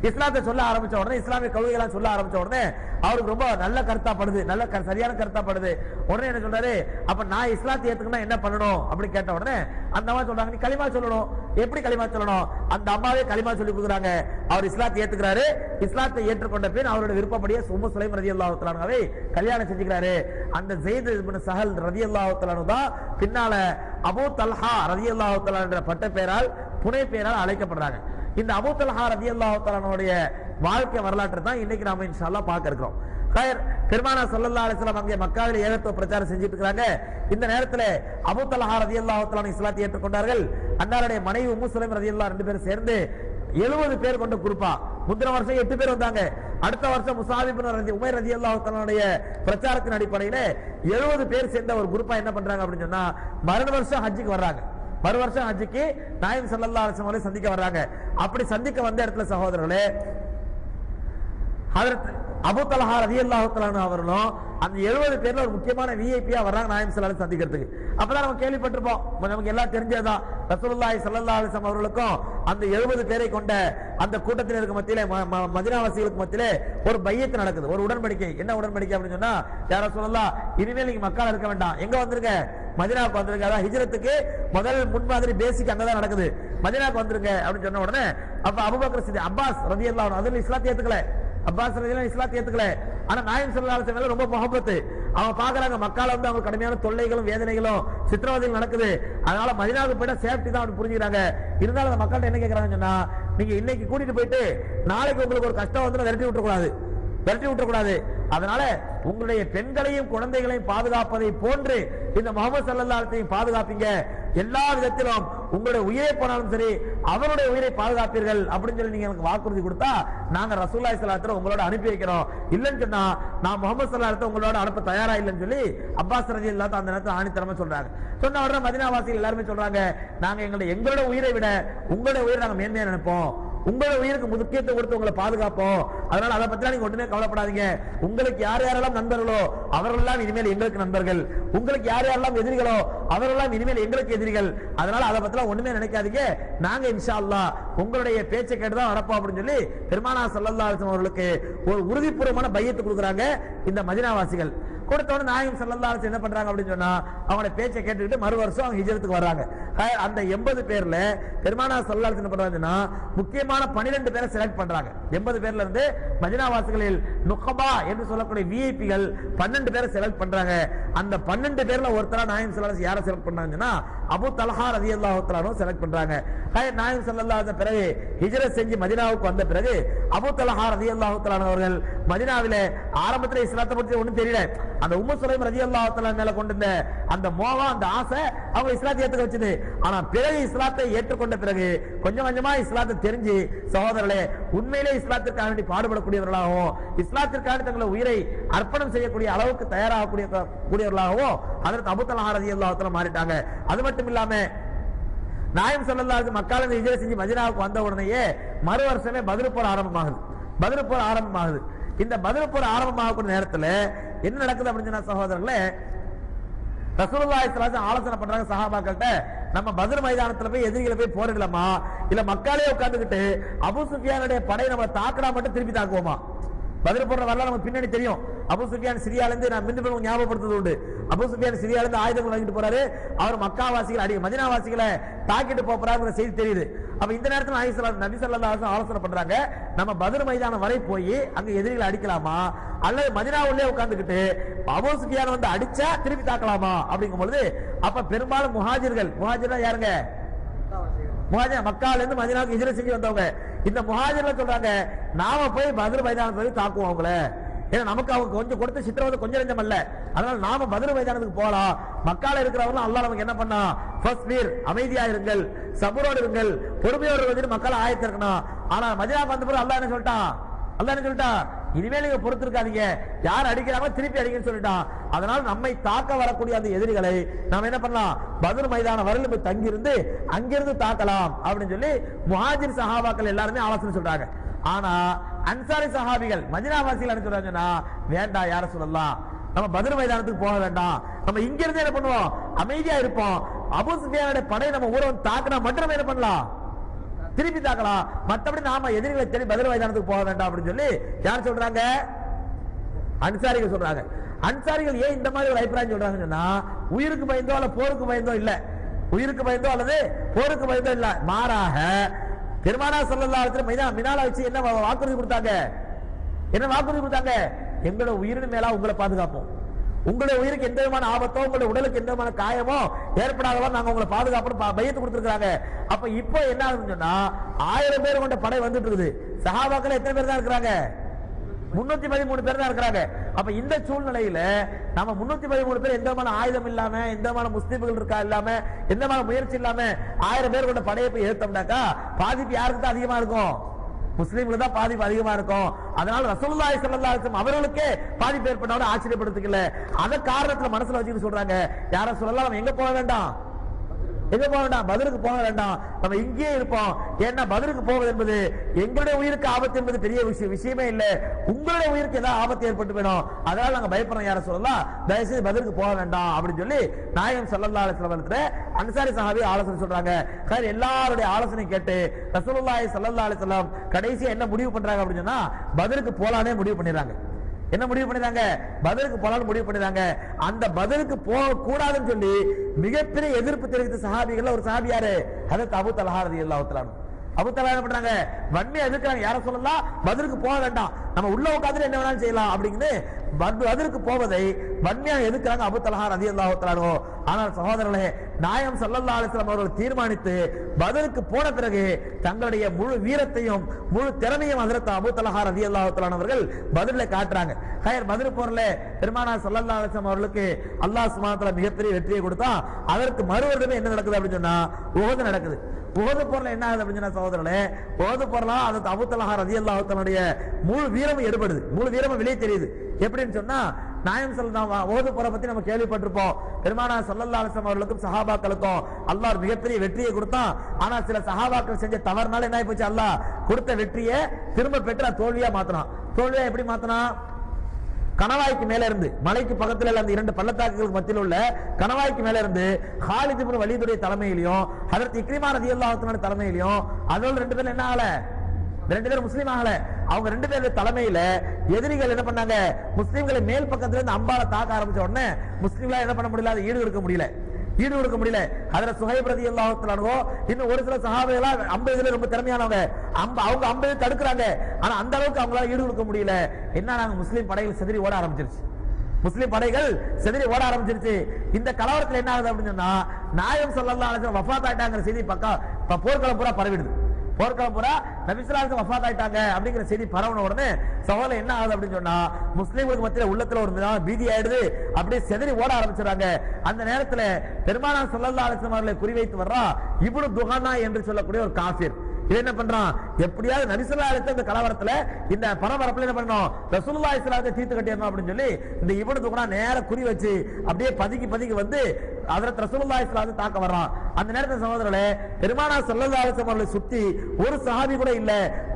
இஸ்லாத்தை சொல்ல ஆரம்பிச்ச உடனே, இஸ்லாமிய கொள்கைகளை சொல்ல ஆரம்பிச்ச உடனே அவருக்கு ரொம்ப நல்ல கருத்தா படுது, நல்ல சரியான கருத்தா படுது. உடனே என்ன சொல்றாரு, அப்ப நான் இஸ்லாத்தை ஏத்துக்கணும் என்ன பண்ணணும் அப்படி கேட்ட உடனே அந்த அம்மா சொல்றாங்க, நீ களிமா சொல்லணும். எப்படி களிமா சொல்லணும்? அந்த அம்மாவே களிமா சொல்லி கொடுக்குறாங்க. அவர் இஸ்லாத்தை ஏத்துக்கிறாரு. இஸ்லாத்தை ஏற்றுக்கொண்ட பின் அவருடைய விருப்பப்படியே உம்மு சுலைம் ரலியல்லாஹு தஆலா அன்ஹாவை கல்யாணம் செஞ்சுக்கிறாரு. அந்த ஸைத் இப்னு சஹல் ரலியல்லாஹு தஆலா அன்ஹு தான் பின்னால அபூ தல்ஹா ரலியல்லாஹு தஆலா என்ற பட்ட பெயரால், புனை பெயரால் அழைக்கப்படுறாங்க. இந்த அபூ தல்ஹா ரலியல்லாஹு தஆலா அன்ஹுடைய வாழ்க்கை வரலாற்றை தான் இன்னைக்கு நாம இன்ஷா அல்லாஹ் பார்க்க இருக்கிறோம். பெருமானா ஸல்லல்லாஹு அலைஹி வஸல்லம் அங்கே மக்காவில் ஏகத்துவ பிரச்சாரம் செஞ்சிட்டு இருக்காங்க. இந்த நேரத்தில் அபூ தல்ஹா ரலியல்லாஹு தஆலா அன்ஹு இஸ்லாத்தை ஏற்றுக்கொண்டார்கள். அன்னாருடைய மனைவி உம்மு சுலைம் ரலியல்லாஹு ரெண்டு பேரும் சேர்ந்து 70 பேர் கொண்ட குரூப்பா, முந்தின வருஷம் 8 பேர் வந்தாங்க. அடுத்த வருஷம் முஸாப் இப்னு உமைர் ரலியல்லாஹு தஆலாவுடைய பிரச்சாரத்தின் அடிப்படையில் 70 பேர் சேர்ந்த ஒரு குரூப்பா என்ன பண்றாங்க அப்படின்னு சொன்னா, மறு வருஷம் ஹஜ்ஜுக்கு வர்றாங்க. மறு வருஷம் ஹஜ்ஜுக்கு நாயகம் ஸல்லல்லாஹு அலைஹி வஸல்லம் சந்திக்க வர்றாங்க. அப்படி சந்திக்க வந்த இடத்துல சகோதரர்களே, ஹஜ்ரத் அபூ தல்ஹா ரலியல்லாஹு தஆலா அவர்களும் அந்த 70 பேர்ல ஒரு முக்கியமான விஐபியா வர்றாங்க நாயகம் ஸல்லல்லாஹு அலைஹி சந்திக்கிறதுக்கு. அப்பதான் நம்ம கேள்விப்பட்டிருப்போம், நமக்கு எல்லாம் தெரிஞ்சதுதான், ரசூலுல்லாஹி ஸல்லல்லாஹு அலைஹி வஸல்லம் அவர்களுக்கும் அந்த 70 பேரை கொண்ட அந்த கூட்டத்தினருக்கு மத்தியிலே, மதீனாவாசிகளுக்கு மத்தியிலே ஒரு பையத் நடக்குது, ஒரு உடன்படிக்கை. என்ன உடன்படிக்கை அப்படின்னு சொன்னா, யா ரசூலல்லாஹ் இனிமேல் நீங்க மக்கால இருக்க வேண்டாம், எங்க வந்துருங்க, மதீனாவுக்கு வந்துருங்க. அதான் ஹிஜ்ரத்துக்கு முதல் முன்மாதிரி பேசிக் அங்கதான் நடக்குது, மதீனாவுக்கு வந்துருங்க அப்படின்னு சொன்ன உடனே அப்ப அபூபக்கர் சித்திக், அப்பாஸ் ரலியல்லாஹு அன்ஹு அதுல இஸ்லாத்தை ஏத்துக்கல, அப்பாஸ் ரலியல்லாஹு இஸ்லாத்தை ஏத்துக்கல. ஆனா நாயகம் ஸல்லல்லாஹு அலைஹி வஸல்லம் ரொம்ப முஹப்பத். அவங்க பாக்குறாங்க மக்கால வந்து அவங்க கடுமையான தொல்லைகளும் வேதனைகளும் சித்திரவதைகள் நடக்குது, அதனால மதீனாவுக்கு போயிட்டா சேஃப்டி தான் அப்படி புரிஞ்சுக்கிறாங்க. இருந்தாலும் அந்த மக்கள்கிட்ட என்ன கேட்கறாங்கன்னு சொன்னா, நீங்க இன்னைக்கு கூட்டிட்டு போயிட்டு நாளைக்கு உங்களுக்கு ஒரு கஷ்டம் வந்து விரட்டி விட்டுறக்கூடாது. அதனால உங்களுடைய பெண்களையும் குழந்தைகளையும் பாதுகாப்பதை போன்று இந்த முஹம்மது ஸல்லல்லாஹு அலைஹி வஸல்லம் பாதுகாப்பீங்க, எல்லா விதத்திலும் உங்களுடைய உயிரை போனாலும் சரி அவருடைய உயிரை பாதுகாப்பீர்கள் அப்படின்னு சொல்லி நீங்க எனக்கு வாக்குறுதி கொடுத்தா நாங்க ரசூலுல்லாஹி ஸல்லல்லாஹு அலைஹி வஸல்லம் உங்களோட அனுப்பி வைக்கிறோம். இல்லன்னு சொன்னா நான் முஹம்மது ஸல்லல்லாஹு அலைஹி வஸல்லம் உங்களோட அனுப்ப தயாரா இல்லைன்னு சொல்லி அப்பாஸ் ரலியல்லாஹு அந்த நேரத்தில் ஆணித்தரமா சொல்றாங்க. சொன்ன உடனே மதீனாவாசிகள் எல்லாருமே சொல்றாங்க, நாங்க எங்களோட உயிரை விட உங்களுடைய உயிரை நாங்க மேன்மையா நினைப்போம், உங்களோட உயிருக்கு முக்கியத்துவம் கொடுத்து உங்களை பாதுகாப்போம். அதனால அதை பத்தி நீங்க ஒண்ணுமே கவலைப்படாதீங்க. உங்களுக்கு யார் யாரெல்லாம் நண்பர்களோ அவர்களெல்லாம் இனிமேல் எங்களுக்கு நண்பர்கள், உங்களுக்கு யார் யாரெல்லாம் எதிரிகளோ அவர்களெல்லாம் இனிமேல் எங்களுக்கு எதிரிகள். அதனால அதை பத்தி ஒண்ணுமே நினைக்காதீங்க, நாங்க இன்ஷா அல்லாஹ் உங்களுடைய பேச்சை கேட்டுதான் வரப்போம் அப்படின்னு சொல்லி பெருமானார் ஸல்லல்லாஹு அலைஹி வஸல்லம் அவர்களுக்கு ஒரு உறுதிபூர்வமான பையத்து கொடுக்குறாங்க இந்த மதீனாவாசிகள். கொடுத்தவன நாயகம் ஸல்லல்லாஹு அலைஹி வஸல்லம் என்ன பண்றாங்க அப்படின்னு சொன்னா, அவங்களுடைய பேச்சை கேட்டுக்கிட்டு மறு வருஷம் அவங்க ஹிஜ்ரத்துக்கு வர்றாங்க. அந்த 80 பேர்ல பெருமானார் ஸல்லல்லாஹு அலைஹி வஸல்லம் என்ன பண்றாங்கன்னா, முக்கியமான 12 பேரை செலக்ட் பண்றாங்க. 80 பேர்ல இருந்து மதீனாவாசிகளில் நுகபா என்று சொல்லக்கூடிய விஐபிகள் 12 பேரை செலக்ட் பண்றாங்க. அந்த 12 பேர்ல ஒருத்தரா நாயகம் ஸல்லல்லாஹு அலைஹி வஸல்லம் யாரை செலக்ட் பண்றாங்கன்னா, அபூ தல்ஹா ரலியல்லாஹு தஆலா அன்ஹு செலக்ட் பண்றாங்க. நாயகம் ஸல்லல்லாஹு அலைஹி வஸல்லம் பிறகு ஹிஜ்ரத் செஞ்சு மதீனாவுக்கு வந்த பிறகு அபூ தல்ஹா ரலியல்லாஹு தஆலா அவர்கள் மதீனாவிலே ஆரம்பத்தில் இஸ்லாத்தை பற்றி ஒண்ணும் தெரியல, அந்த உம்மு சுலைம் ரலியல்லாஹு தஆலா மேல கொண்டிருந்த அந்த மோகம், அந்த ஆசை அவங்க இஸ்லாத்தை ஏத்துக்க வச்சது. ஆனா பிறகு இஸ்லாத்தை ஏற்றுக்கொண்ட பிறகு கொஞ்சம் கொஞ்சமா இஸ்லாத்தை தெரிஞ்சு சகோதரர்களே உண்மையிலே இஸ்லாத்திற்காக வேண்டி பாடுபடக்கூடியவர்களாகவும் இஸ்லாத்திற்காக தங்களை உயிரை அர்ப்பணம் செய்யக்கூடிய அளவுக்கு தயாராகக்கூடியவர்களாகவும் அதற்கு அபூ தல்ஹா ரலியல்லாஹு தஆலா மாறிட்டாங்க. அது மட்டும் இல்லாம நாயகம் ஸல்லல்லாஹு அலைஹி வஸல்லம் மக்கால இருந்து ஹிஜ்ரத் செஞ்சு மதீனாவுக்கு வந்த உடனேயே மறு வருஷமே பத்ர் போர் ஆரம்பமாகுது. இந்த பத்ர் போர் ஆரம்பமாகக்கூடிய நேரத்தில் என்ன நடக்குது அப்படின்னு சொன்னா சகோதரர்களே, ரசூலுல்லாஹி ஸல்லல்லாஹு அலைஹி வஸல்லம் ஆலோசனை பண்றாங்க சஹாபாக்கள்கிட்ட, நம்ம பத்ர் மைதானத்துல போய் எதிரிகளை போய் போரிடலாமா, இல்ல மக்காலே உட்கார்ந்துகிட்டு அபூ சுஃபியானுடைய படை நம்ம தாக்குனா மட்டும் திருப்பி தாக்குவோமா? பத்ர் போற வரலாறு நமக்கு பின்னாடி தெரியும். அபூ சுஃபியான் சிரியால இருந்து நான் மின்னு ஞாபகப்படுத்துறது உண்டு. அபூ சுஃபியான் சிரியால இருந்து ஆயுதங்கள் வாங்கிட்டு போறாரு, அவர் மக்காவாசிகள் மதீனாவாசிகளை தாக்கிட்டு போறாருங்கிற செய்தி தெரியுது. அப்ப இந்த நேரத்தில் நபி ஸல்லல்லாஹு அலைஹி வஸல்லம் ஆலோசனை பண்றாங்க, நம்ம பத்ர் மைதானம் வரை போய் அங்க எதிரிகளை அடிக்கலாமா, அல்லது மதீனாவுள்ளே உட்கார்ந்துகிட்டு அபூ சுஃபியான் வந்து அடிச்சா திருப்பி தாக்கலாமா அப்படிங்கும் பொழுது, அப்ப பெரும்பாலும் முஹாஜிர்கள் யாருங்க, மக்கால இருந்து மதீனாவுக்கு ஹிஜ்ரத் செஞ்சு வந்தவங்க. இந்த முஹாஜிர்கள் சொல்றாங்க, நாம போய் பத்ர் மைதானத்துல போய் தாக்குவோம் அவங்கள, ஏன்னா நமக்கு அவங்க கொஞ்சம் கொடுத்த சித்திரவதை கொஞ்சம் நெஞ்சம் அல்ல, அதனால நாம பத்ர் மைதானத்துக்கு போலாம். மக்கால இருக்கிறவங்க அல்லாஹ் நமக்கு என்ன பண்ணா, ஃபஸ்பீர் அமைதியா இருங்கள், சபரோடு இருங்கள், பொறுமையோடு வந்து மக்களை ஆயத்திருக்கணும். ஆனா மதீனாவுக்கு வந்த பிறகு அல்லாஹ் என்ன சொல்லிட்டான், இனிமேல் நீங்க பொறுத்திருக்காதீங்க, யார் அடிக்கிறாங்க திருப்பி அடிங்கன்னு சொல்லிட்டான். அதனால நம்மை தாக்க வரக்கூடிய அந்த எதிரிகளை நாம என்ன பண்ணலாம், பத்ர் மைதான வரையில போய் தங்கி இருந்து அங்கிருந்து தாக்கலாம் அப்படின்னு சொல்லி முஹாஜிர் சஹாபாக்கள் எல்லாருமே ஆலோசனை சொல்றாங்க. ஆனா அன்சாரி சஹாபிகள் மதீனாவாசிகள் என்ன சொல்றாங்கன்னா, வேண்டாம் யார சொல்லலாம், நம்ம பத்ர் மைதானத்துக்கு போக வேண்டாம், நம்ம இங்க இருந்து என்ன பண்ணுவோம், அமைதியா இருப்போம், அபூ சுஃபியானுடைய படை நம்ம ஊரை தாக்குனா மட்டும் நம்ம என்ன பண்ணலாம், திருப்பி தாக்கலாம், மற்றபடி நாம எதிரிகளை தேடி பதில் மைதானத்துக்கு போக வேண்டாம் அப்படின்னு சொல்லி யார் சொல்றாங்க? அன்சாரிகள் சொல்றாங்க. அன்சாரிகள் ஏன் இந்த மாதிரி ஒரு அபிப்பிராயம் சொல்றாங்கன்னு சொன்னா, உயிருக்கு பயந்தோ அல்ல போருக்கு பயந்தோ இல்ல, உயிருக்கு பயந்தோ அல்லது போருக்கு பயந்தோ இல்ல, மாறாக பெருமானார் ஸல்லல்லாஹு அலைஹி வஸல்லம் மினால வச்சு என்ன வாக்குறுதி கொடுத்தாங்க? என்ன வாக்குறுதி கொடுத்தாங்க? எங்களோட உயிரின் மேல உங்களை பாதுகாப்போம், உங்களுடைய உயிருக்கு எந்த விதமான ஆபத்தோ உங்களுடைய உடலுக்கு எந்த விதமான காயமோ ஏற்படாதவா நாங்க உங்களை பாதுகாப்பு பையத்து கொடுத்திருக்காங்க. அப்ப இப்போ என்ன ஆகுதுன்னு சொன்னா, 1000 பேர் கொண்ட படை வந்துட்டு இருக்குது. சஹாபாக்கள் எத்தனை பேர் தான் இருக்கிறாங்க? 313 பேர் தான் இருக்கிறாங்க. அப்ப இந்த சூழ்நிலையில நம்ம 313 பேர் எந்த விதமான ஆயுதம் இல்லாம, எந்த விதமான முஸ்லிம்கள் இருக்கா இல்லாம, எந்த விதமான முயற்சி இல்லாம 1000 பேர் கொண்ட படையை போய் ஏத்தோம்னாக்கா பாதிப்பு யாருக்கு தான் அதிகமா இருக்கும்? முஸ்லிம்களுக்கு தான் பாதிப்பு அதிகமா இருக்கும். அதனால ரசூலுல்லாஹி ஸல்லல்லாஹு அலைஹி வஸல்லம் அவர்களுக்கே பாதிப்பு ஏற்பட்டவங்க ஆச்சரியப்படுத்துக்கல. அத காரணத்துல மனசுல வச்சுட்டு சொல்றாங்க, யார சொல்லலாம், நம்ம எங்க போக வேண்டாம், எங்க போக வேண்டாம், பதிலுக்கு போக வேண்டாம், நம்ம இங்கேயே இருப்போம். ஏன்னா பதிலுக்கு போவது என்பது எங்களுடைய உயிருக்கு ஆபத்து என்பது பெரிய விஷயமே இல்லை, உங்களுடைய உயிருக்கு ஏதாவது ஆபத்து ஏற்பட்டு வேணும், அதனால நாங்க பயப்படுறோம், யார சொல்லலாம், தயவுசெய்து பதிலுக்கு போக வேண்டாம் அப்படின்னு சொல்லி நாயகம் ஸல்லல்லாஹு அலைஹி வஸல்லம் அன்சாரி சஹாபி ஆலோசனை சொல்றாங்க. எல்லாருடைய ஆலோசனை கேட்டு ரசூலுல்லாஹி ஸல்லல்லாஹு அலைஹி வஸல்லம் கடைசியா என்ன முடிவு பண்றாங்க அப்படின்னு சொன்னா, பதிலுக்கு போலானே முடிவு பண்ணிடுறாங்க. என்ன முடிவு பண்ணிடுறாங்க? பதிலுக்கு போலான்னு முடிவு பண்ணிடுறாங்க. அந்த பதிலுக்கு போக கூடாதுன்னு சொல்லி மிகப்பெரிய எதிர்ப்பு தெரிவித்த சஹாபிகள் ஒரு சஹாபி யாரு? ஹஜ்ரத் அபூ தல்ஹா ரலியல்லாஹு தஆலா. அபூ தல்ஹா என்ன பண்றாங்க? வன்மையா எதிர்க்கிறாங்க, யார சொல்லலாம், பதிலுக்கு போக வேண்டாம், நம்ம உள்ள உட்கார்ந்து என்ன வேணாலும் செய்யலாம் அப்படின்னு பதிலுக்கு போவதை வன்மையா எதிர்க்கிறாங்க அபூ தல்ஹா ரலியல்லாஹு தஆலா. ஆனால் சகோதரர்களே, நாயகம் ஸல்லல்லாஹு அலைஹி வஸல்லம் அவர்கள் தீர்மானித்து பதிலுக்கு போன பிறகு தங்களுடைய முழு வீரத்தையும் முழு திறமையும் ஹஜ்ரத் அபூ தல்ஹா ரலியல்லாஹு தஆலா அவர்கள் பதில காட்டுறாங்க. பதில் போர்ல பெருமானார் ஸல்லல்லாஹு அலைஹி வஸல்லம் அவர்களுக்கு அல்லாஹ் சுப்ஹானஹு வ தஆலா மிகப்பெரிய வெற்றியை கொடுத்தா, அதற்கு மறு வருடமே என்ன நடக்குது அப்படின்னு சொன்னா, உஹது நடக்குது. உஹது போர்ல என்ன ஆகுது அப்படின்னு சொன்னா சகோதரர்களே, உஹது போர்ல ஹஜ்ரத் அபூ தல்ஹா ரலியல்லாஹு தஆலாவுடைய முழு வீரமும் எடுபடுது, முழு வீரமும் வெளியே தெரியுது. எப்படின்னு சொன்னா, நாயகம் ஸல்லல்லாஹு உஹது போரை பத்தி நம்ம கேள்விப்பட்டிருப்போம். பெருமானார் ஸல்லல்லாஹு அலைஹி வஸல்லம் அவர்களுக்கும் சஹாபாக்களுக்கும் அல்லாஹ் மிகப்பெரிய வெற்றியை கொடுத்தான். ஆனா சில சஹாபாக்கள் செஞ்ச தவறுனால என்ன ஆயி போச்சு, அல்லாஹ் கொடுத்த வெற்றியை திரும்ப பெற்ற தோல்வியா மாத்தினான். தோல்வியா எப்படி மாத்தினா? கணவாய்க்கு மேல இருந்து, மலைக்கு பக்கத்துல அந்த 2 பள்ளத்தாக்குகளுக்கு மத்தியில் உள்ள கணவாய்க்கு மேல இருந்து காலித் இப்னு வலீதுடைய தலைமையிலையும் ஹஜ்ரத் இக்ரிமா ரலியல்லாஹு தஆலா தலைமையிலையும், அதோட 2 பேர் என்ன ஆகல, 2 பேர் முஸ்லீம் ஆகல. அவங்க 2 பேர் தலைமையில எதிரிகள் என்ன பண்ணாங்க, முஸ்லீம்களை மேல் பக்கத்துல இருந்து அம்பால தாக்க ஆரம்பிச்ச உடனே முஸ்லீம்களா என்ன பண்ண முடியல, அதை ஈடு கொடுக்க முடியல. ஹஜ்ரத் சுஹைப் ரலியல்லாஹு தஆலா அன்ஹு இன்னும் ஒரு சில சஹாபிகளா அம்பேதுல ரொம்ப திறமையானவங்க, அவங்க அம்பேது தடுக்கறாங்க, ஆனா அந்த அளவுக்கு அவங்களால ஈடு கொடுக்க முடியல. என்ன, முஸ்லீம் படைகள் சிதறி ஓட ஆரம்பிச்சிருச்சு, முஸ்லிம் படைகள் சிதறி ஓட ஆரம்பிச்சிருச்சு. இந்த கலவரத்தில் என்ன ஆகுது அப்படின்னு சொன்னா, நாயகம் ஸல்லல்லாஹு அலைஹி வஸல்லம் வஃபாத் ஆயிட்டாங்கற செய்தி போர்க்களம் பூரா பரவிடுது. போர்க்களம் பூரா நபி ஸல்லல்லாஹு அலைஹி வஸல்லம் வஃபாத் ஆயிட்டாங்க அப்படிங்கிற செய்தி பரவன உடனே சவால் என்ன ஆகுது அப்படின்னு சொன்னா, முஸ்லிம்களுக்கு மத்தியில உள்ளத்துல ஒரு விதமான பீதி ஆயிடுது, அப்படியே சிதறி ஓட ஆரம்பிச்சாங்க. அந்த நேரத்துல பெருமானார் ஸல்லல்லாஹு அலைஹி வஸல்லம் அவர்களை குறிவைத்து வர்றா இப்னு துஹானா என்று சொல்லக்கூடிய ஒரு காஃபிர். என்ன பண்றான், எப்படியாவது நபி ஸல்லல்லாஹு அலைஹி வஸல்லம் இந்த கலவரத்துல இந்த பரபரப்புல என்ன பண்ணணும், ரசூலுல்லாஹி ஸல்லல்லாஹு அலைஹி வஸல்லம் தீர்த்து கட்டிடணும் அப்படின்னு சொல்லி இந்த இப்னு துஹானா நேர குறி வச்சு அப்படியே பதுக்கி வந்து ஹஜ்ரத் ரசூலுல்லாஹி ஸல்லல்லாஹு அலைஹி வஸல்லம் தாக்க வர்றான். அந்த நேரத்துல சகோதரர்களே, பெருமானார் ஸல்லல்லாஹு அலைஹி வஸல்லம் அவர்களை சுத்தி ஒரு சஹாபி கூட இல்ல,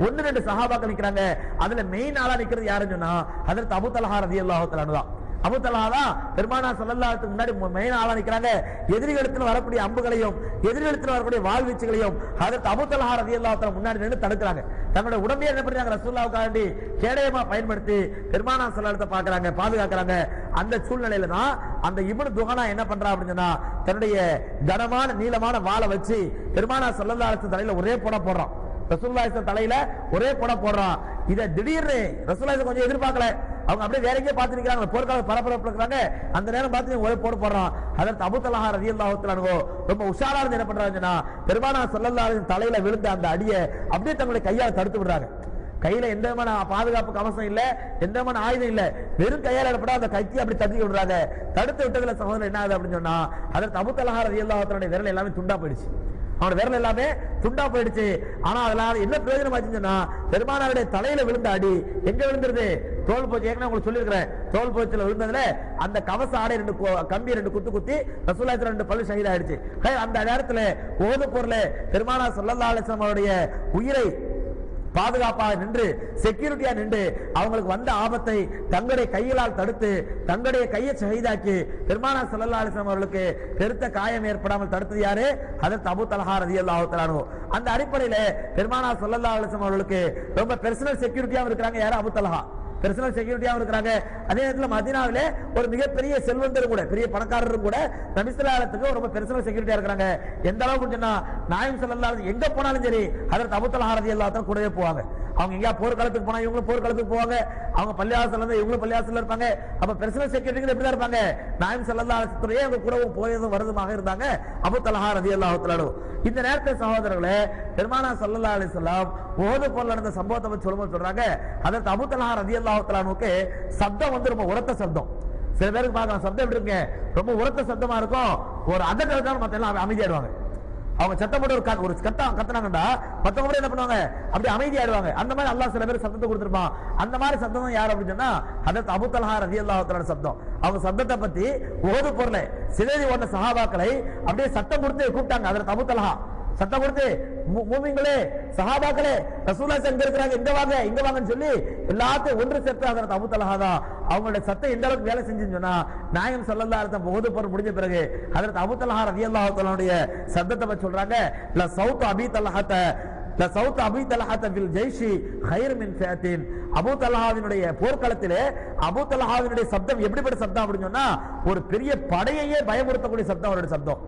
1-2 சஹாபாக்கள் நிக்கிறாங்க. அதுல மெயின் ஆளா நிக்கிறது யாருன்னு சொன்னா ஹஜ்ரத் அபூ தல்ஹா ரலியல்லாஹு தஆலா தான். அபூ தல்ஹா தான் பெருமானார் ஸல்லல்லாஹு அலைஹி வஸல்லம் முன்னாடி மெயின் ஆளா நிக்கிறாங்க. எதிரிகளிடத்தில் வரக்கூடிய அம்புகளையும் எதிரிகளிடத்தில் வரக்கூடிய வாழ்வீச்சுகளையும் ஹஜ்ரத் அபூ தல்ஹா ரலியல்லாஹு தஆலா முன்னாடி நின்று தடுக்கிறாங்க. தங்களுடைய உடம்பை என்ன பண்றாங்க, ரசூலுல்லாஹ்வுக்காண்டி கேடயமா பயன்படுத்தி பெருமானார் ஸல்லல்லாஹு அலைஹி வஸல்லம் பாக்குறாங்க, பாதுகாக்கிறாங்க. அந்த சூழ்நிலையில தான் அந்த இப்னு துஹானா என்ன பண்றா அப்படின்னு சொன்னா, தன்னுடைய கனமான நீளமான வாளை வச்சு பெருமானார் ஸல்லல்லாஹு அலைஹி வஸல்லம் தலையில ஒரே போடுறான். ரசூலுல்லாஹி ஸல்லல்லாஹு தலையில ஒரே போடுறான். இத திடீர்னு ரசூலுல்லாஹி கொஞ்சம் எதிர்பார்க்கல, அவங்க அப்படியே வேற எங்கேயே பார்த்து நிக்கிறாங்க, போர்க்கால பரபரப்பு இருக்கிறாங்க. அந்த நேரம் பார்த்து ஒரே போடுறான். ஹஜ்ரத் அபூ தல்ஹா ரலியல்லாஹு தஆலா அன்ஹு ரொம்ப உஷாரா இருந்து என்ன பண்றாங்கன்னா, பெருமானார் ஸல்லல்லாஹு அலைஹி வஸல்லம் தலையில விழுந்த அந்த அடியை அப்படியே தங்களுடைய கையால தடுத்து விடுறாங்க. கையில எந்த விதமான பாதுகாப்பு கவசம் இல்ல, எந்த விதமான ஆயுதம் இல்ல, வெறும் கையால ஏற்பட அந்த கைக்கு அப்படி தட்டி விடுறாங்க. தடுத்து விட்டதுல சகோதரர் என்ன ஆகுது அப்படின்னு சொன்னா, ஹஜ்ரத் அபூ தல்ஹா ரலியல்லாஹு தஆலா விரல் எல்லாமே துண்டா போயிடுச்சு. அவனோட விரல் எல்லாமே துண்டா போயிடுச்சு. ஆனா அதனால என்ன பிரயோஜனம் ஆச்சுன்னா, பெருமானாருடைய தலையில விழுந்த அடி எங்க விழுந்துருது, தோல் போச்சு. ஏற்கனவே உங்களுக்கு சொல்லியிருக்கிறேன், தோல் போச்சுல விழுந்ததுல அந்த கவச ஆடை 2 கம்பி 2 குத்தி ரசூலுல்லாஹி 2 பல்லு ஷஹீத் ஆயிடுச்சு. அந்த நேரத்துல உஹது போர்ல பெருமானார் ஸல்லல்லாஹு அலைஹி வஸல்லம் அவருடைய உயிரை பாதுகாப்பாக நின்று செக்யூரிட்டியா நின்று அவங்களுக்கு வந்த ஆபத்தை தங்களுடைய கைகளால் தடுத்து தங்களுடைய கையை ஷஹீதாக்கி பெருமானார் ஸல்லல்லாஹு அலைஹி வஸல்லம் அவர்களுக்கு பெருத்த காயம் ஏற்படாமல் தடுத்தது யாரு? ஹஜ்ரத் அபூ தல்ஹா ரலியல்லாஹு தஆலா அன்ஹு. அந்த அடிப்படையில் பெருமானார் ஸல்லல்லாஹு அலைஹி வஸல்லம் அவர்களுக்கு ரொம்ப பர்சனல் செக்யூரிட்டியா இருக்காங்க யாரு? அபூ தல்ஹா பர்சனல் செக்யூரிட்டியாவும் இருக்கிறாங்க. அதே நேரத்தில் மதீனாவிலே ஒரு மிகப்பெரிய செல்வந்தரும் கூட பெரிய பணக்காரரும் கூட நபி ஸல்லல்லாஹு அலைஹி வஸல்லம் ரொம்ப பர்சனல் செக்யூரிட்டியா இருக்காங்க. எந்த அளவுக்கு சொன்னா நாயகம் ஸல்லல்லாஹு அலைஹி வஸல்லம் எங்க போனாலும் சரி ஹஜ்ரத் அபூ தல்ஹா ரலியல்லாஹு தஆலா கூடவே போவாங்க. அவங்க எங்கயா போர்க்களத்துக்கு போனா இவங்களும் போர்க்களத்துக்கு போவாங்க. அவங்க பள்ளிவாசல்ல இருந்து இவங்களும் பள்ளிவாசல்ல இருப்பாங்க. அப்ப பர்சனல் செக்யூரிட்டி எப்படி தான் இருப்பாங்க? நாயகம் ஸல்லல்லாஹு அலைஹி வஸல்லம் அவங்க கூடவும் போயதும் வரதுமாக இருந்தாங்க அபூ தல்ஹா ரலியல்லாஹு தஆலா. இந்த நேரத்தில் சகோதரர்களே பெருமானார் ஸல்லல்லாஹு அலைஹி வஸல்லம் உஹது போர்ல நடந்த சம்பவத்தை பற்றி சொல்றாங்க. ஹஜ்ரத் அபூ தல்ஹா ரலியல்லாஹு தஆலா சப்தம் வந்து ரொம்ப உரத்த சப்தம். சில பேருக்கு பார்க்கலாம் சப்தம் எப்படி இருக்கு, ரொம்ப உரத்த சப்தமா இருக்கும். ஒரு அதட்டாலும் மத்த எல்லாம் அமைதியாடுவாங்க. அவங்க சத்தம் போட்டு ஒரு கத்துனாங்கடா மத்தவங்க கூட என்ன பண்ணுவாங்க, அப்படி அமைதியாடுவாங்க. அந்த மாதிரி அல்லாஹ் சில பேர் சத்தத்தை கொடுத்திருப்பான். அந்த மாதிரி சத்தம் தான் யார் அப்படின்னு சொன்னா ஹஜ்ரத் அபூ தல்ஹா ரலியல்லாஹு தஆலா சப்தம். அவங்க சப்தத்தை பத்தி உஹது போர்ல சிதறி ஓடின சஹாபாக்களை அப்படியே சத்தம் கொடுத்து கூப்பிட்டாங்க. ஹஜ்ரத் அபூ தல்ஹா சத்தம் கொடுத்து மூமின்களே சஹாபாக்களே ரசூலுல்லாஹ் எங்க இருக்கிறாங்க, இங்க வாங்க இங்க வாங்கன்னு சொல்லி எல்லாத்தையும் ஒன்று சேர்த்து ஹஜ்ரத் அபூ தல்ஹா தான் அவங்களுடைய சத்தம் எந்த அளவுக்கு வேலை செஞ்சுன்னு சொன்னா நாயகம் ஸல்லல்லாஹு அலைஹி வஸல்லம் உஹது போர் முடிஞ்ச பிறகு ஹஜ்ரத் அபூ தல்ஹா ரலியல்லாஹு தஆலாவுடைய சத்தத்தை பத்தி சொல்றாங்க. ல சௌத் அபீ தல்ஹாத ல சௌத் அபீ தல்ஹாத ஃபில் ஜைஷி கைர் மின் ஃபியத்தின். அபூ தல்ஹாவினுடைய போர்க்களத்திலே அபூ தல்ஹாவினுடைய சப்தம் எப்படிப்பட்ட சப்தம் அப்படின்னு சொன்னா ஒரு பெரிய படையையே பயமுறுத்தக்கூடிய சப்தம் அவருடைய சப்தம்.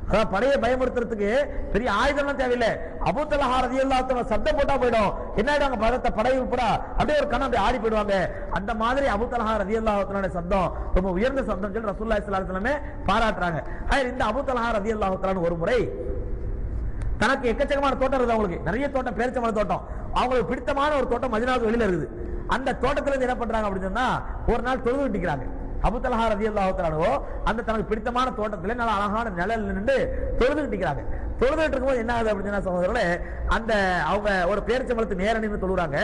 அதான் படையை பயமுறுத்துறதுக்கு பெரிய ஆயுதம் தேவையில்லை. அபூ தல்ஹா ரலியல்லாஹு தஆலா சத்தம் போட்டா போயிடும். என்னடாங்க பதத்த படை உட்பட அப்படியே ஒரு கணம் ஆடி போயிடுவாங்க. அந்த மாதிரி அபூ தல்ஹா ரலியல்லாஹு தஆலா சத்தம் ரொம்ப உயர்ந்த சத்தம் சொல்லி ரசூலுல்லாஹி ஸல்லல்லாஹு அலைஹி வஸல்லம் பாராட்டுறாங்க. இந்த அபூ தல்ஹா ரலியல்லாஹு தஆலா ஒரு முறை தனக்கு எக்கச்சக்கமான தோட்டம் இருக்குது, அவங்களுக்கு நிறைய தோட்டம், பேரிச்சம்பழ தோட்டம், அவங்களுக்கு பிடித்தமான ஒரு தோட்டம் மதீனாவுக்கு வெளியில இருக்குது. அந்த தோட்டத்துல இருந்து என்ன பண்றாங்க அப்படின்னு சொன்னா ஒரு நாள் தொழுது விட்டுக்கிறாங்க. அபூ தல்ஹா ரலியல்லாஹு தஆலா அந்த தனக்கு பிடித்தமான தோட்டத்திலே நல்ல அழகான நிழல் நின்று தொழுதுகிட்டு இருக்கிறாங்க. தொழுதுகிட்டு இருக்கும்போது என்ன ஆகுது அப்படின்னு சொன்னா சகோதரர்களே, அந்த அவங்க ஒரு பேரிச்சம்பழத்தை நேர நின்று தொழுறாங்க.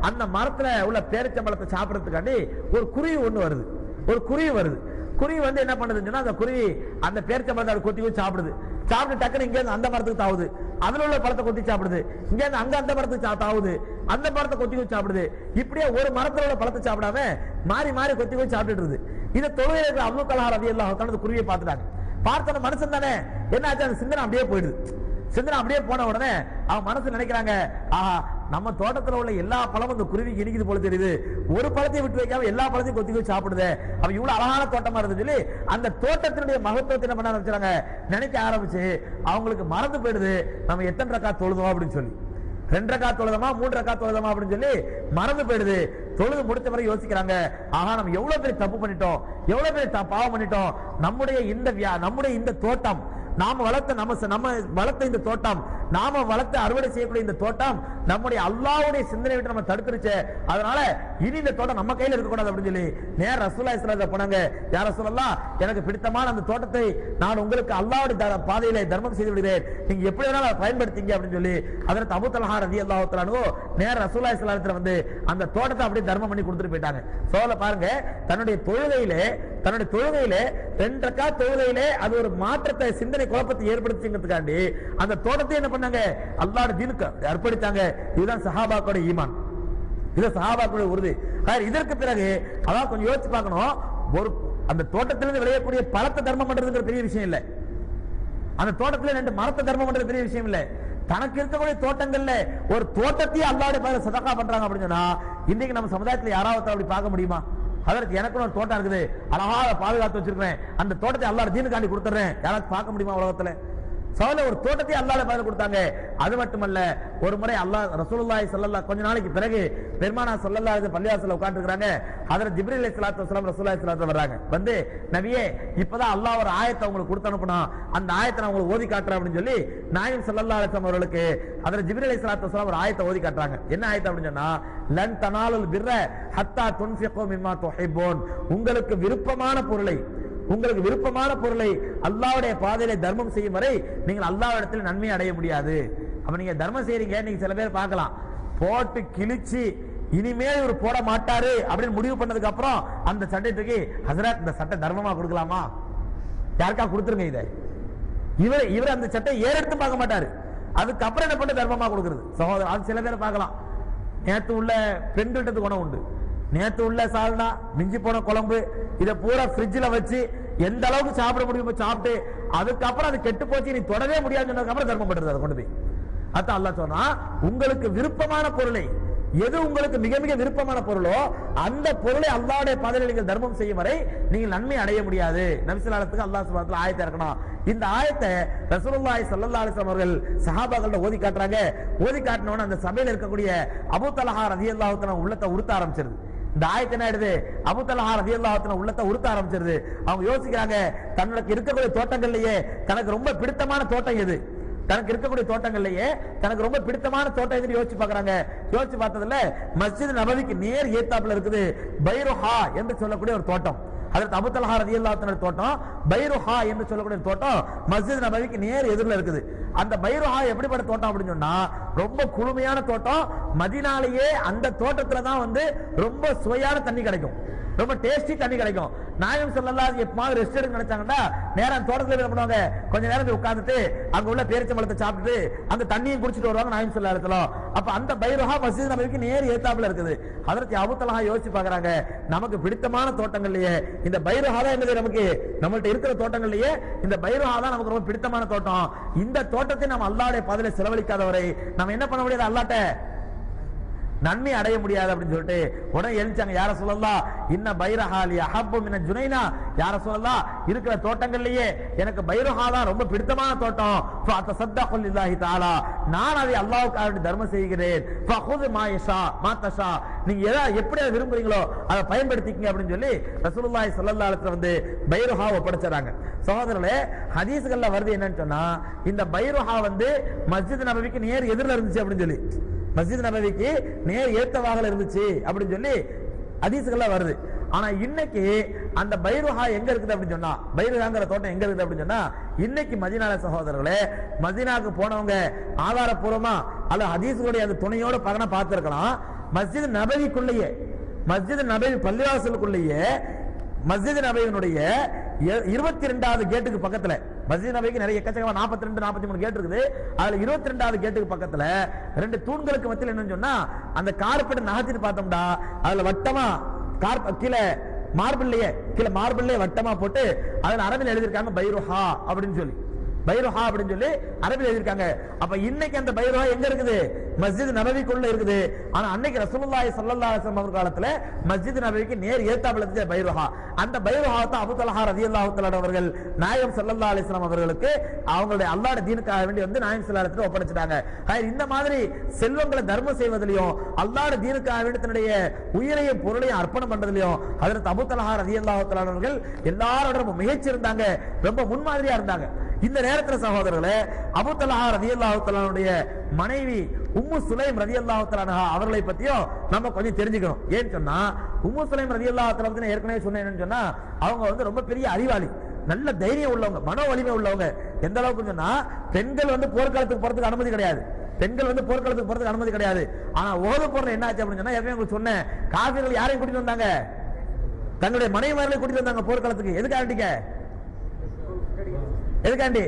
அந்த மரத்துல உள்ள பேரிச்சம்பழத்தை சாப்பிடறதுக்காண்டி ஒரு குருவி ஒண்ணு வருது. ஒரு குருவி வருது. குருவி வந்து என்ன பண்ணுதுன்னு சொன்னா அந்த குருவி அந்த பேரிச்சம்பழத்தை கொத்தி வச்சு சாப்பிடுது. சாப்பிட்டு டக்குனு இங்க இருந்து அந்த மரத்துக்கு தாவுது, அதுல உள்ள பழத்தை கொத்தி சாப்பிடுது. இங்க இருந்து அங்க அந்த மரத்துக்கு தாவுது, அந்த மரத்தை கொத்தி வச்சு சாப்பிடுது. இப்படியே ஒரு மரத்துல உள்ள பழத்தை சாப்பிடாம மாறி மாறி கொத்தி வச்சு சாப்பிட்டு. இதை தொழுகையில இருக்கிற அபூ தல்ஹா ரலியல்லாஹு தஆலா அந்த குருவியை பார்த்துட்டாங்க. பார்த்த மனுஷன் தானே, என்ன ஆச்சு, அந்த சிந்தனை அப்படியே போயிடுது. சிந்தனை அப்படியே போன உடனே அவன் மனசு நினைக்கிறாங்க, ஆஹா நம்ம தோட்டத்துல உள்ள எல்லா பழமும் இந்த குருவிக்கு இனிக்குது போல தெரியுது, ஒரு பழத்தையும் விட்டு வைக்காம எல்லா பழத்தையும் கொத்தி வச்சு சாப்பிடுது. அவ இவ்வளவு அழகான தோட்டமா இருந்து சொல்லி அந்த தோட்டத்தினுடைய மகத்துவத்தை என்ன பண்ண ஆரம்பிச்சாங்க, நினைக்க ஆரம்பிச்சு அவங்களுக்கு மறந்து போயிடுது நம்ம எத்தனை ரக்காத் தொழுதோம் அப்படின்னு சொல்லி. 2 ரக்காத் தொழுதமா 3 ரக்காத் தொழுதமா அப்படின்னு சொல்லி மறந்து போயிடுது. தொழுது முடிச்ச பிறகு யோசிக்கிறாங்க, ஆஹா நம்ம எவ்வளவு பெரிய தப்பு பண்ணிட்டோம், எவ்வளவு பெரிய பாவம் பண்ணிட்டோம். நம்முடைய இந்த தோட்டம், நாம வளர்த்த இந்த தோட்டம், நாம வளர்த்து அறுவடை செய்யக்கூடிய இந்த தோட்டம் நம்முடைய அல்லாஹ்வுடைய சிந்தனை விட்டு நம்ம தடுத்துருச்சு. அதனால இனி இந்த தோட்டம் நம்ம கையில இருக்க கூடாது அப்படின்னு சொல்லி நேர ரசூலுல்லாஹி ஸல்லல்லாஹு அலைஹி வஸல்லம் போனாங்க. யா ரசூலல்லாஹ், எனக்கு பிடித்தமான அந்த தோட்டத்தை நான் உங்களுக்கு அல்லாஹ்வுடைய பாதையிலே தர்மம் செய்து விடுகிறேன், நீங்க எப்படி வேணாலும் அதை பயன்படுத்திங்க அப்படின்னு சொல்லி ஹஜ்ரத் அபூ தல்ஹா ரலியல்லாஹு தஆலா நேர ரசூலுல்லாஹி ஸல்லல்லாஹு அலைஹி வஸல்லம் வந்து அந்த தோட்டத்தை அப்படியே தர்மம் பண்ணி கொடுத்துட்டு போயிட்டாங்க. சோல பாருங்க, தன்னுடைய தொழுகையிலே 2 ரக்காத் தொழுகையிலே அது ஒரு மாற்றத்தை, சிந்தனை குழப்பத்தை ஏற்படுத்திங்கிறதுக்காண்டி அந்த தோட்டத்தை என்ன பண்ணாங்க, அல்லாஹ்வுடைய தீனுக்கு அர்ப்பணித்தாங்க. இதுதான் சஹாபாக்களுடைய ஈமான், இது சஹாபாக்களுடைய உறுதி. இதற்கு பிறகு அதான் கொஞ்சம் யோசிச்சு பார்க்கணும், ஒரு அந்த தோட்டத்திலிருந்து விளையக்கூடிய பழத்தை தர்மம் பண்றதுங்கிற பெரிய விஷயம் இல்லை, அந்த தோட்டத்துல 2 மரத்தை தர்மம் பண்றது பெரிய விஷயம் இல்லை. தனக்கு இருக்கக்கூடிய தோட்டங்கள்ல ஒரு தோட்டத்தையே அல்லாஹ்வுடைய பேர்ல சதகா பண்றாங்க அப்படின்னு சொன்னா இன்னைக்கு நம்ம சமுதாயத்துல யாராவது அப்படி பார்க்க முடியுமா? அதற்கு எனக்கு ஒரு தோட்டம் இருக்குது, அழகாக பாதுகாத்து வச்சிருக்கேன், அந்த தோட்டத்தை அல்லாஹ் தீனுக்காண்டி கொடுத்துறேன், யாராவது பார்க்க முடியுமா உலகத்துல? சோல ஒரு தோட்டத்தை அல்லாஹ்வுடைய பேர்ல கொடுத்தாங்க. அது மட்டுமல்ல, ஒரு முறை அல்லாஹ் ரசூலுல்லாஹி ஸல்லல்லாஹு கொஞ்ச நாளைக்கு பிறகு பெருமானார் ஸல்லல்லாஹு அலைஹி வஸல்லம் பள்ளிவாசல்ல உட்கார்ந்திருக்காங்க. ஹஜ்ரத் ஜிப்ரீல் அலைஹிஸ்ஸலாத்து வஸலாம் ரசூலுல்லாஹி ஸல்லல்லாஹு அலைஹி வஸல்லம் வர்றாங்க. வந்து நபியே இப்பதான் அல்லாஹ் ஒரு ஆயத்தை உங்களுக்கு கொடுத்து அனுப்புனா, அந்த ஆயத்தை நான் உங்களுக்கு ஓதி காட்டுறேன் அப்படின்னு சொல்லி நாயகம் ஸல்லல்லாஹு அலைஹி வஸல்லம் அவர்களுக்கு ஹஜ்ரத் ஜிப்ரீல் அலைஹிஸ்ஸலாத்து வஸலாம் ஒரு ஆயத்தை ஓதி காட்டுறாங்க. என்ன ஆயத்தை அப்படின்னு சொன்னா, லன் தனாலுல் பிர்ர ஹத்தா துன்ஃபிகு மிம்மா துஹிப்பூன், உங்களுக்கு விருப்பமான பொருளை அல்லாஹ்வுடைய பாதையிலே தர்மம் செய்யும் வரை நீங்கள் அல்லாஹ்விடத்தில் நன்மை அடைய முடியாது. அப்ப நீங்க தர்மம் செய்றீங்க, நீங்க சில பேர் பார்க்கலாம் போட்டு கிழிச்சு இனிமேல் இவர் போட மாட்டாரு அப்படின்னு முடிவு பண்ணதுக்கு அப்புறம் அந்த சட்டைக்கு ஹஜ்ரத் இந்த சட்டை தர்மமா கொடுக்கலாமா, யாருக்கா கொடுத்துருங்க இதை, இவர் அந்த சட்டை ஏறெடுத்து பார்க்க மாட்டாரு, அதுக்கப்புறம் என்ன பண்ண தர்மமா கொடுக்கிறது. சகோதரர் அது சில பேர் பார்க்கலாம், நேத்து உள்ள பெண்கிட்ட குணம் உண்டு. நேத்து உள்ள சால்னா, மிஞ்சி போன குழம்பு, இதை பூரா ஃப்ரிட்ஜில் வச்சு எந்த அளவுக்கு சாப்பிட முடியுமோ சாப்பிட்டு அதுக்கப்புறம் அது கெட்டு போச்சு நீ தொடவே முடியாதுன்னு அப்புறம் தர்மம் பண்றது. அதை கொண்டு போய் அதான் அல்லாஹ் சொன்னா, உங்களுக்கு விருப்பமான பொருளை, எது உங்களுக்கு மிக மிக விருப்பமான பொருளோ அந்த பொருளை அல்லாஹ்வுடைய பாதையில் நீங்கள் தர்மம் செய்யும் வரை நீங்கள் நன்மை அடைய முடியாது. நபி ஸல்லல்லாஹு அலைஹி வஸல்லம் அல்லாஹ் சுப்ஹானஹு வ தஆலா ஆயத்தை இறக்கணும். இந்த ஆயத்தை ரசூலுல்லாஹி ஸல்லல்லாஹு அலைஹி வஸல்லம் அவர்கள் சஹாபாக்கள ஓதி காட்டுறாங்க. ஓதி காட்டினவன அந்த சபையில் இருக்கக்கூடிய அபூ தல்ஹா ரலியல்லாஹு தஆலா உள்ளத்தை உறுத்த ஆரம்பிச்சிருது. இந்த ஆயத்தை என்ன ஆயிடுது, அபூ தல்ஹா ரலியல்லாஹு தஆலா உள்ளத்தை உறுத்த ஆரம்பிச்சிருது. அவங்க யோசிக்கிறாங்க, தனக்கு இருக்கக்கூடிய தோட்டங்கள்லயே தனக்கு ரொம்ப பிடித்தமான தோட்டம் எது, தனக்கு இருக்கக்கூடிய தோட்டங்கள்லயே தனக்கு ரொம்ப பிடித்தமான தோட்டம் எதுன்னு யோசிச்சு பாக்குறாங்க. யோசிச்சு பார்த்ததுல மஸ்ஜித் நபவிக்கு நேர் ஏத்தாப்புல இருக்குது பைருஹா என்று சொல்லக்கூடிய ஒரு தோட்டம். அதற்கு அபூ தல்ஹா ரலியல்லாஹு தஆலா தோட்டம், பைருஹா என்று சொல்லக்கூடிய தோட்டம் மஸ்ஜித் நபவிக்கு நேர் எதிரில் இருக்குது. அந்த பைருஹா எப்படிப்பட்ட தோட்டம் அப்படின்னு சொன்னா, ரொம்ப குளுமையான தோட்டம். மதீனாலேயே அந்த தோட்டத்துல தான் ரொம்ப சுவையான தண்ணி கிடைக்கும், ரொம்ப டேஸ்டி தண்ணி கிடைக்கும். நாயகம் ஸல்லல்லாஹு அலைஹி வஸல்லம் ரெஸ்ட் எடுக்க நினைச்சாங்கன்னா நேரம் தோட்டத்துல என்ன பண்ணுவாங்க, கொஞ்ச நேரம் போய் உட்கார்ந்துட்டு அங்க உள்ள பேரிச்சம்பழத்தை சாப்பிட்டுட்டு அந்த தண்ணியும் குடிச்சிட்டு வருவாங்க நாயகம் ஸல்லல்லாஹு அலைஹி வஸல்லம். அப்ப அந்த பைருஹா மஸ்ஜித் நபவிக்கு நேர் ஏத்தாப்புல இருக்குது. அதற்கு அபூ தல்ஹா யோசிச்சு பாக்குறாங்க, நமக்கு பிடித்தமான தோட்டங்கள்லயே இந்த பைருஹா தான் என்னது, நமக்கு நம்மள்ட்ட இருக்கிற தோட்டங்கள்லயே இந்த பைருஹா தான் நமக்கு ரொம்ப பிடித்தமான தோட்டம். இந்த தோட்டத்தை நம்ம அல்லாஹ்வுடைய பாதையில செலவழிக்காதவரை நம்ம என்ன பண்ண முடியாது, அல்லாஹ்ட்ட நன்மை அடைய முடியாது அப்படின்னு சொல்லிட்டு உடனே எழுச்சாங்க. யார சொல்லலாம், இன்ன பைரஹாலி அஹப்பு மின ஜுனைனா, யார சொல்லலாம் இருக்கிற தோட்டங்கள்லயே எனக்கு பைரஹா தான் ரொம்ப பிடித்தமான தோட்டம். ஃபஅத்தஸத்தகு லில்லாஹி தஆலா, நான் அதை அல்லாஹ்வுக்காக தர்மம் செய்கிறேன். ஃபഖுது மா யஷா மா தஷா, நீங்க எப்படி விரும்புறீங்களோ அதை பயன்படுத்திக்கங்க அப்படின்னு சொல்லி ரசூலுல்லாஹி ஸல்லல்லாஹு அலைஹி வஸல்லம் பைரஹா ஒப்படைச்சாங்க. சகோதரர்களே, ஹதீஸ்கள்ல வருது என்னன்னு சொன்னா, இந்த பைரஹா மஸ்ஜித் நபவிக்கு நேர் எதிரில் இருந்துச்சு அப்படின்னு சொல்லி, மஸ்ஜித் நபவிக்கு நேர் ஏத்தவாகல இருந்துச்சு அப்படின்னு சொல்லி ஹதீஸ்கள்ல வருது. ஆனா இன்னைக்கு அந்த பைருஹா எங்க இருக்குது அப்படின்னு சொன்னா, பைருஹாங்கிற தோட்டம் எங்க இருக்குது அப்படின்னு சொன்னா, இன்னைக்கு மதீனால சகோதரர்களே, மதீனாவுக்கு போனவங்க ஆதாரப்பூர்வமா அல்ல ஹதீஸ்களுடைய அந்த துணையோட பகன பார்த்திருக்கலாம். மஸ்ஜித் நபவிக்குள்ளேயே, மஸ்ஜித் நபவி பள்ளிவாசலுக்குள்ளேயே மஸ்ஜித் நபவியினுடைய 22வது கேட்டுக்கு பக்கத்துல, மஸ்ஜித் நபவிக்கு நிறைய எக்கச்சக்கமா 42 43 கேட் இருக்குது. அதுல 22வது கேட்டுக்கு பக்கத்துல 2 தூண்களுக்கு மத்தியில் என்னன்னு சொன்னா, அந்த கார்பெட் நகர்த்திட்டு பார்த்தோம்டா அதுல வட்டமா கீழே மார்பிள்லயே வட்டமா போட்டு அதுல அரபில் எழுதியிருக்காங்க பைருஹா அப்படின்னு சொல்லி, பைருஹா அப்படின்னு சொல்லி அரபில் எழுதியிருக்காங்க. அப்ப இன்னைக்கு அந்த பைருஹா எங்க இருக்குது, மஸ்ஜித் நபவிக்குள்ள இருக்குது. ஆனா அன்னைக்கு ரசூலுல்லாஹி ஸல்லல்லாஹு அலைஹி வஸல்லம் அவர் காலத்துல மஸ்ஜித் நபவிக்கு நேர் ஏத்தாப்புல இருந்துச்சு பைருஹா. அந்த பைருஹா தான் அபூ தல்ஹா ரலியல்லாஹு தஆலா அவர்கள் நாயகம் ஸல்லல்லாஹு அலைஹி வஸல்லம் அவர்களுக்கு அவங்களுடைய அல்லாஹ்வுடைய தீனுக்காக வேண்டி நாயகம் ஸல்லல்லாஹு அலைஹி வஸல்லம் ஒப்படைச்சிட்டாங்க. இந்த மாதிரி செல்வங்களை தர்மம் செய்வதிலையும் அல்லாஹ்வுடைய தீனுக்காக வேண்டி தன்னுடைய உயிரையும் பொருளையும் அர்ப்பணம் பண்றதிலையும் ஹஜ்ரத் அபூ தல்ஹா ரலியல்லாஹு தஆலா அவர்கள் எல்லாரோட முயற்சி இருந்தாங்க, ரொம்ப முன்மாதிரியா இருந்தாங்க. இந்த நேரத்தில் சகோதரர்களே, அபூ தல்ஹா ரலியல்லாஹு தஆலாவுடைய மனைவி உம்மு சுலைம் ரலியல்லாஹு தஆலா அவர்களை பத்தியும் நம்ம கொஞ்சம் தெரிஞ்சுக்கணும். ஏன்னு சொன்னா, உம்மு சுலைம் ரலியல்லாஹு தஆலா ஏற்கனவே சொன்னேன்னு சொன்னா, அவங்க ரொம்ப பெரிய அறிவாளி, நல்ல தைரியம் உள்ளவங்க, மனோ வலிமை உள்ளவங்க. எந்த அளவுக்கு சொன்னா, பெண்கள் போர்க்காலத்துக்கு போறதுக்கு அனுமதி கிடையாது, பெண்கள் போர்க்காலத்துக்கு போறதுக்கு அனுமதி கிடையாது. ஆனா ஓது போறது என்ன ஆச்சு அப்படின்னு சொன்னா, ஏற்கனவே உங்களுக்கு சொன்னேன், காஃபிர்கள் யாரையும் கூட்டிட்டு வந்தாங்க, தன்னுடைய மனைவிமார்களை கூட்டிட்டு வந்தாங்க போர்க்காலத்துக்கு. எதுக்காண்டிக்க, எதுக்காண்டி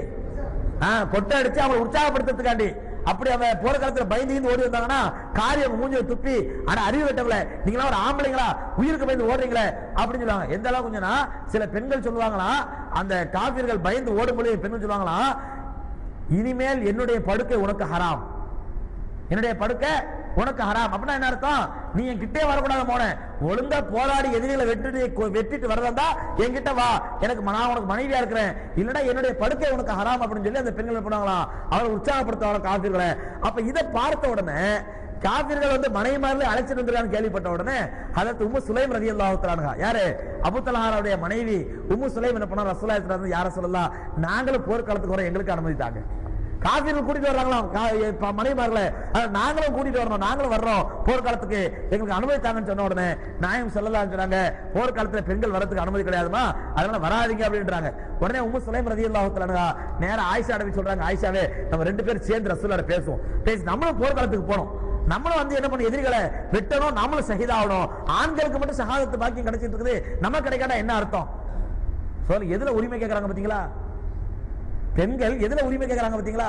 கொட்டை அடிச்சு அவங்களை உற்சாகப்படுத்துறதுக்காண்டி. அப்படி அவ போர்க்காலத்துல பயந்து ஓடி வந்தாங்கன்னா காரியம் மூஞ்சியை துப்பி, ஆனா அறிவு வெட்டவங்கள நீங்களா ஒரு ஆம்பளைங்களா உயிருக்கு பயந்து ஓடுறீங்களே அப்படின்னு சொல்லுவாங்க. எந்த அளவுக்கு கொஞ்சம்னா, சில பெண்கள் சொல்லுவாங்களா, அந்த காபிர்கள் பயந்து ஓடும்போது பெண்கள் சொல்லுவாங்களா, இனிமேல் என்னுடைய படுக்கை உனக்கு ஹராம், என்னுடைய படுக்கை உனக்கு ஹராம். அப்படின்னா என்ன அர்த்தம், நீ என் கிட்டே வரக்கூடாது, போன ஒழுங்கா போராடி எதிரிகளை வெட்டிட்டு வரதா என்கிட்ட வா, எனக்கு நான் உனக்கு மனைவியா இருக்கிறேன், இல்லனா என்னுடைய படுக்கை உனக்கு ஹராம் அப்படின்னு சொல்லி அந்த பெண்கள் பண்ணுவாங்களா, அவரை உற்சாகப்படுத்துவாங்க காபிர்களை. அப்ப இதை பார்த்த உடனே காபிர்கள் மனைவிமார்களை அழைச்சிட்டு வந்திருக்கான்னு கேள்விப்பட்ட உடனே ஹஜ்ரத் உம்மு சுலைம் ரலியல்லாஹு தஆலா, யாரு அபூ தல்ஹாவுடைய மனைவி உம்மு சுலைம் என்ன பண்ணா, ரசூலுல்லாஹி ஸல்லல்லாஹு அலைஹி வஸல்லம் யார சொல்லலாம், நாங்களும் போர்க்காலத்துக்கு வர எங்களுக்கு அனுமதித்தாங்க. காபிர்கள் கூட்டிட்டு வர்றாங்களாம் மனைவிமார்களை, நாங்களும் கூட்டிட்டு வரணும், நாங்களும் வர்றோம் போர்க்காலத்துக்கு, எங்களுக்கு அனுமதித்தாங்கன்னு சொன்ன உடனே நாயகம் ஸல்லல்லாஹு அலைஹி வஸல்லம் சொன்னாங்க, போர்க்காலத்துல பெண்கள் வரதுக்கு அனுமதி கிடையாதுமா, அதனால வராதீங்க அப்படின்றாங்க. உடனே உம்மு சுலைம் ரலியல்லாஹு தஆலா நேரா ஆயிஷா கிட்ட சொல்றாங்க, ஆயிஷாவே நம்ம 2 பேரும் சேர்ந்து ரசூலுல்லாஹ் பேசுவோம், பேசி நம்மளும் போர்க்காலத்துக்கு போறோம், நம்மளும் என்ன பண்ண எதிரிகளை வெட்டணும், நாமளும் ஷஹீதாகணும், ஆண்களுக்கு மட்டும் ஷஹாதத்து பாக்கியம் கிடைச்சிட்டு இருக்குது, நம்ம கிடைக்காட்டா என்ன அர்த்தம் சொல்லு. எதுல உரிமை கேட்கறாங்க பாத்தீங்களா, பெண்கள் எதுல உரிமை கேட்கறாங்க பாத்தீங்களா,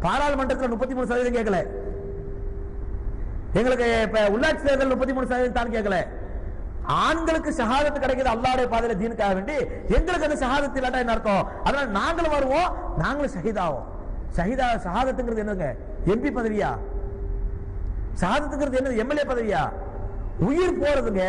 பாராளுமன்றத்தில் 33% கேட்கல, எங்களுக்கு இப்ப உள்ளாட்சி தேர்தல் 33% தான் கேட்கல. ஆண்களுக்கு ஷஹாதத்து கிடைக்குது அல்லாஹ்வுடைய பாதையில தீனுக்காக வேண்டி, எங்களுக்கு அந்த ஷஹாதத்து இல்லாட்டா என்ன அர்த்தம்? அதனால நாங்களும் வருவோம், நாங்களும் ஷஹீதாவோம். ஷஹாதத்துங்கிறது என்னங்க? எம்பி பதவியா? ஷஹாதத்துங்கிறது என்னது? எம்எல்ஏ பதவியா? உயிர் போறதுங்க,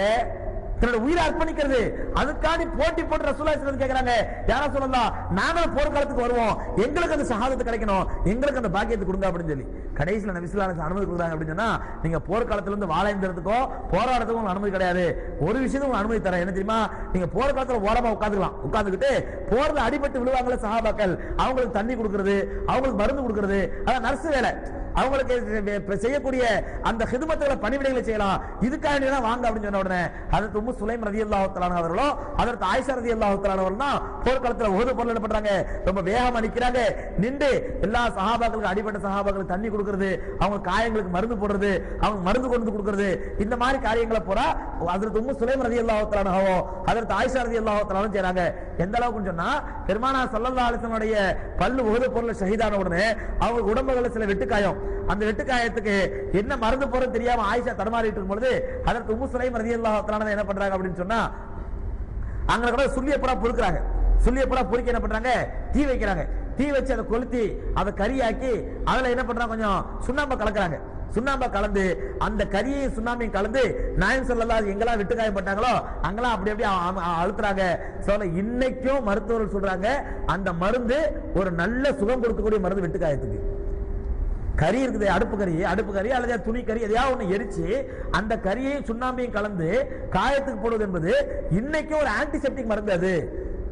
தன்னோட உயிரை அர்ப்பணிக்கிறது. அதுக்காண்டி போட்டி போட்டு ரசூலுல்லாஹி ஸல்லல்லாஹு அலைஹி வஸல்லம் கேக்குறாங்க, யா ரசூலல்லாஹ் நாங்களும் போர்க்களத்துக்கு வருவோம், எங்களுக்கு அந்த ஷஹாதத்து கிடைக்கணும், எங்களுக்கு அந்த பாக்கியத்தை கொடுங்க அப்படின்னு சொல்லி கடைசியில் நபி ஸல்லல்லாஹு அலைஹி வஸல்லம் அனுமதி கொடுக்குறாங்க. அப்படின்னு சொன்னா, நீங்க போர்க்களத்துல இருந்து வாழேந்திரத்துக்கோ போராடத்துக்கும் உங்களுக்கு அனுமதி கிடையாது. ஒரு விஷயத்துக்கு உங்களுக்கு அனுமதி தரேன், என்ன தெரியுமா? நீங்க போர்க்களத்துல ஓரமா உட்காந்துக்கலாம், உட்காந்துக்கிட்டு போர்ல அடிபட்டு விழுவாங்களே சஹாபாக்கள், அவங்களுக்கு தண்ணி கொடுக்கறது, அவங்களுக்கு மருந்து கொடுக்கறது, அதான் நர்ஸ் வேலை, அவங்களுக்கு செய்யக்கூடிய அந்த ஹிதுமத்துகளை பணிவிடைகளை செய்யலாம். இதுக்காக வாங்க அப்படின்னு சொன்ன உடனே ஹஜ்ரத் உம்மு சுலைம் ரலியல்லாஹு தஆலா அவர்களோ ஹஜ்ரத் ஆயிஷா ரலியல்லாஹு தஆலா அவர்கள் தான் போர்க்களத்துல உஹது போர்ல என்ன பண்றாங்க? ரொம்ப வேகமா நிக்கிறாங்க. நின்று எல்லா சஹாபாக்களுக்கு, அடிபட்ட சஹாபாக்களுக்கு தண்ணி கொடுக்கறது, அவங்க காயங்களுக்கு மருந்து போடுறது, அவங்க மருந்து கொண்டு கொடுக்கறது, இந்த மாதிரி காரியங்களை பூரா ஹஜ்ரத் உம்மு சுலைம் ரலியல்லாஹு தஆலாவோ ஹஜ்ரத் ஆயிஷா ரலியல்லாஹு தஆலா செய்றாங்க. எந்த அளவுக்கு சொன்னா, பெருமானார் ஸல்லல்லாஹு அலைஹி வஸல்லம் உடைய பல்லு உஹது போர்ல ஷஹீதான உடனே அவங்க உடம்புல சில வெட்டுக்காயம், அந்த வெட்டுக்காயத்துக்கு என்ன மருந்து போறது தெரியாம ஆயிஷா தடுமாறிட்டு இருக்கும் பொழுது ஹஜ்ரத் உம்மு சுலைம் ரலியல்லாஹு தஆலா என்ன பண்றாங்க அப்படின்னு சொன்னா, அங்க கூட சுள்ளியப்படா பொறுக்குறாங்க. சுள்ளியப்படா பொறுக்கி என்ன பண்றாங்க? தீ வைக்கிறாங்க. தீ வச்சு அதை கொளுத்தி அதை கறியாக்கி அதுல என்ன பண்றாங்க? கொஞ்சம் சுண்ணாம்பை கலக்குறாங்க. சுண்ணாம்பை கலந்து அந்த கரியும் சுண்ணாம்பையும் கலந்து நாயகம் ஸல்லல்லாஹு அலைஹி எங்கெல்லாம் வெட்டுக்காயப்பட்டாங்களோ அங்கெல்லாம் அப்படி அப்படியே அழுத்துறாங்க. இன்னைக்கும் மருத்துவர்கள் சொல்றாங்க, அந்த மருந்து ஒரு நல்ல சுகம் கொடுக்கக்கூடிய மருந்து வெட்டுக்காயத்துக்கு. கறி இருக்குது, அடுப்பு கறி அல்லது துணி கறி எதையாவது ஒண்ணு எரிச்சு அந்த கறியையும் சுண்ணாம்பையும் கலந்து காயத்துக்கு போடுவது என்பது இன்னைக்கு ஒரு ஆன்டிசெப்டிக் மருந்து. அது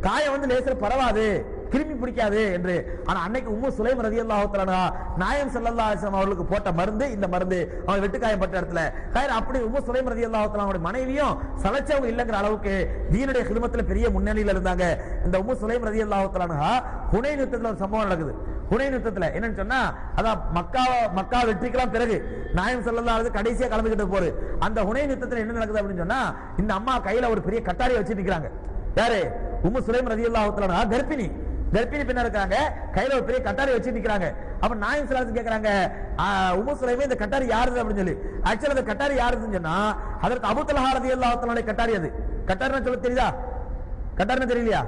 காயம் வந்து லேசர் பரவாது, கிருமி பிடிக்காது என்று. ஆனா அன்னைக்கு உம்மு சுலைம் ரலியல்லாஹு தஆலா நாயகம் ஸல்லல்லாஹு அலைஹி வஸல்லம் அவர்களுக்கு போட்ட மருந்து இந்த மருந்து, அவங்க வெட்டுக்காயப்பட்ட இடத்துல. அப்படி உம்மு சுலைம் ரலியல்லாஹு தஆலா அவருடைய மனைவியும் சலச்சவங்க இல்லங்கிற அளவுக்கு தீனுடைய ஹிதமத்துல பெரிய முன்னணியில இருந்தாங்க. இந்த உம்மு சுலைம் ரலியல்லாஹு தஆலா ஹுனைன் யுத்தத்துல ஒரு சம்பவம் நடக்குது. ஹுனைன் யுத்தத்துல என்னன்னு சொன்னா, அதான் மக்கா வெற்றிக்கெல்லாம் பிறகு நாயகம் ஸல்லல்லாஹு அலைஹி கடைசியா கலந்துகிட்டு போரு. அந்த ஹுனைன் யுத்தத்துல என்ன நடக்குது அப்படின்னு சொன்னா, இந்த அம்மா கையில ஒரு பெரிய கட்டாரி வச்சுட்டு நிக்கிறாங்க. யாரு? உம்மு சுலைம் ரலியல்லாஹு தஆலா கர்ப்பிணி பெண்ணா இருக்காங்க, கையில ஒரு பெரிய கட்டாரி வச்சு நிக்கிறாங்க. அப்ப நாயகம் ஸல்லல்லாஹு அலைஹி கேக்குறாங்க, உம்மு சுலைம் இந்த கட்டாரி யாருது அப்படின்னு சொல்லி. ஆக்சுவலா அந்த கட்டாரி யாருதுன்னு சொன்னா ஹஜ்ரத் அபூ தல்ஹா ரலியல்லாஹு தஆலா கட்டாரி. அது கட்டாரின்னு சொல்ல தெரியுதா? கட்டாரின்னு தெரியலையா?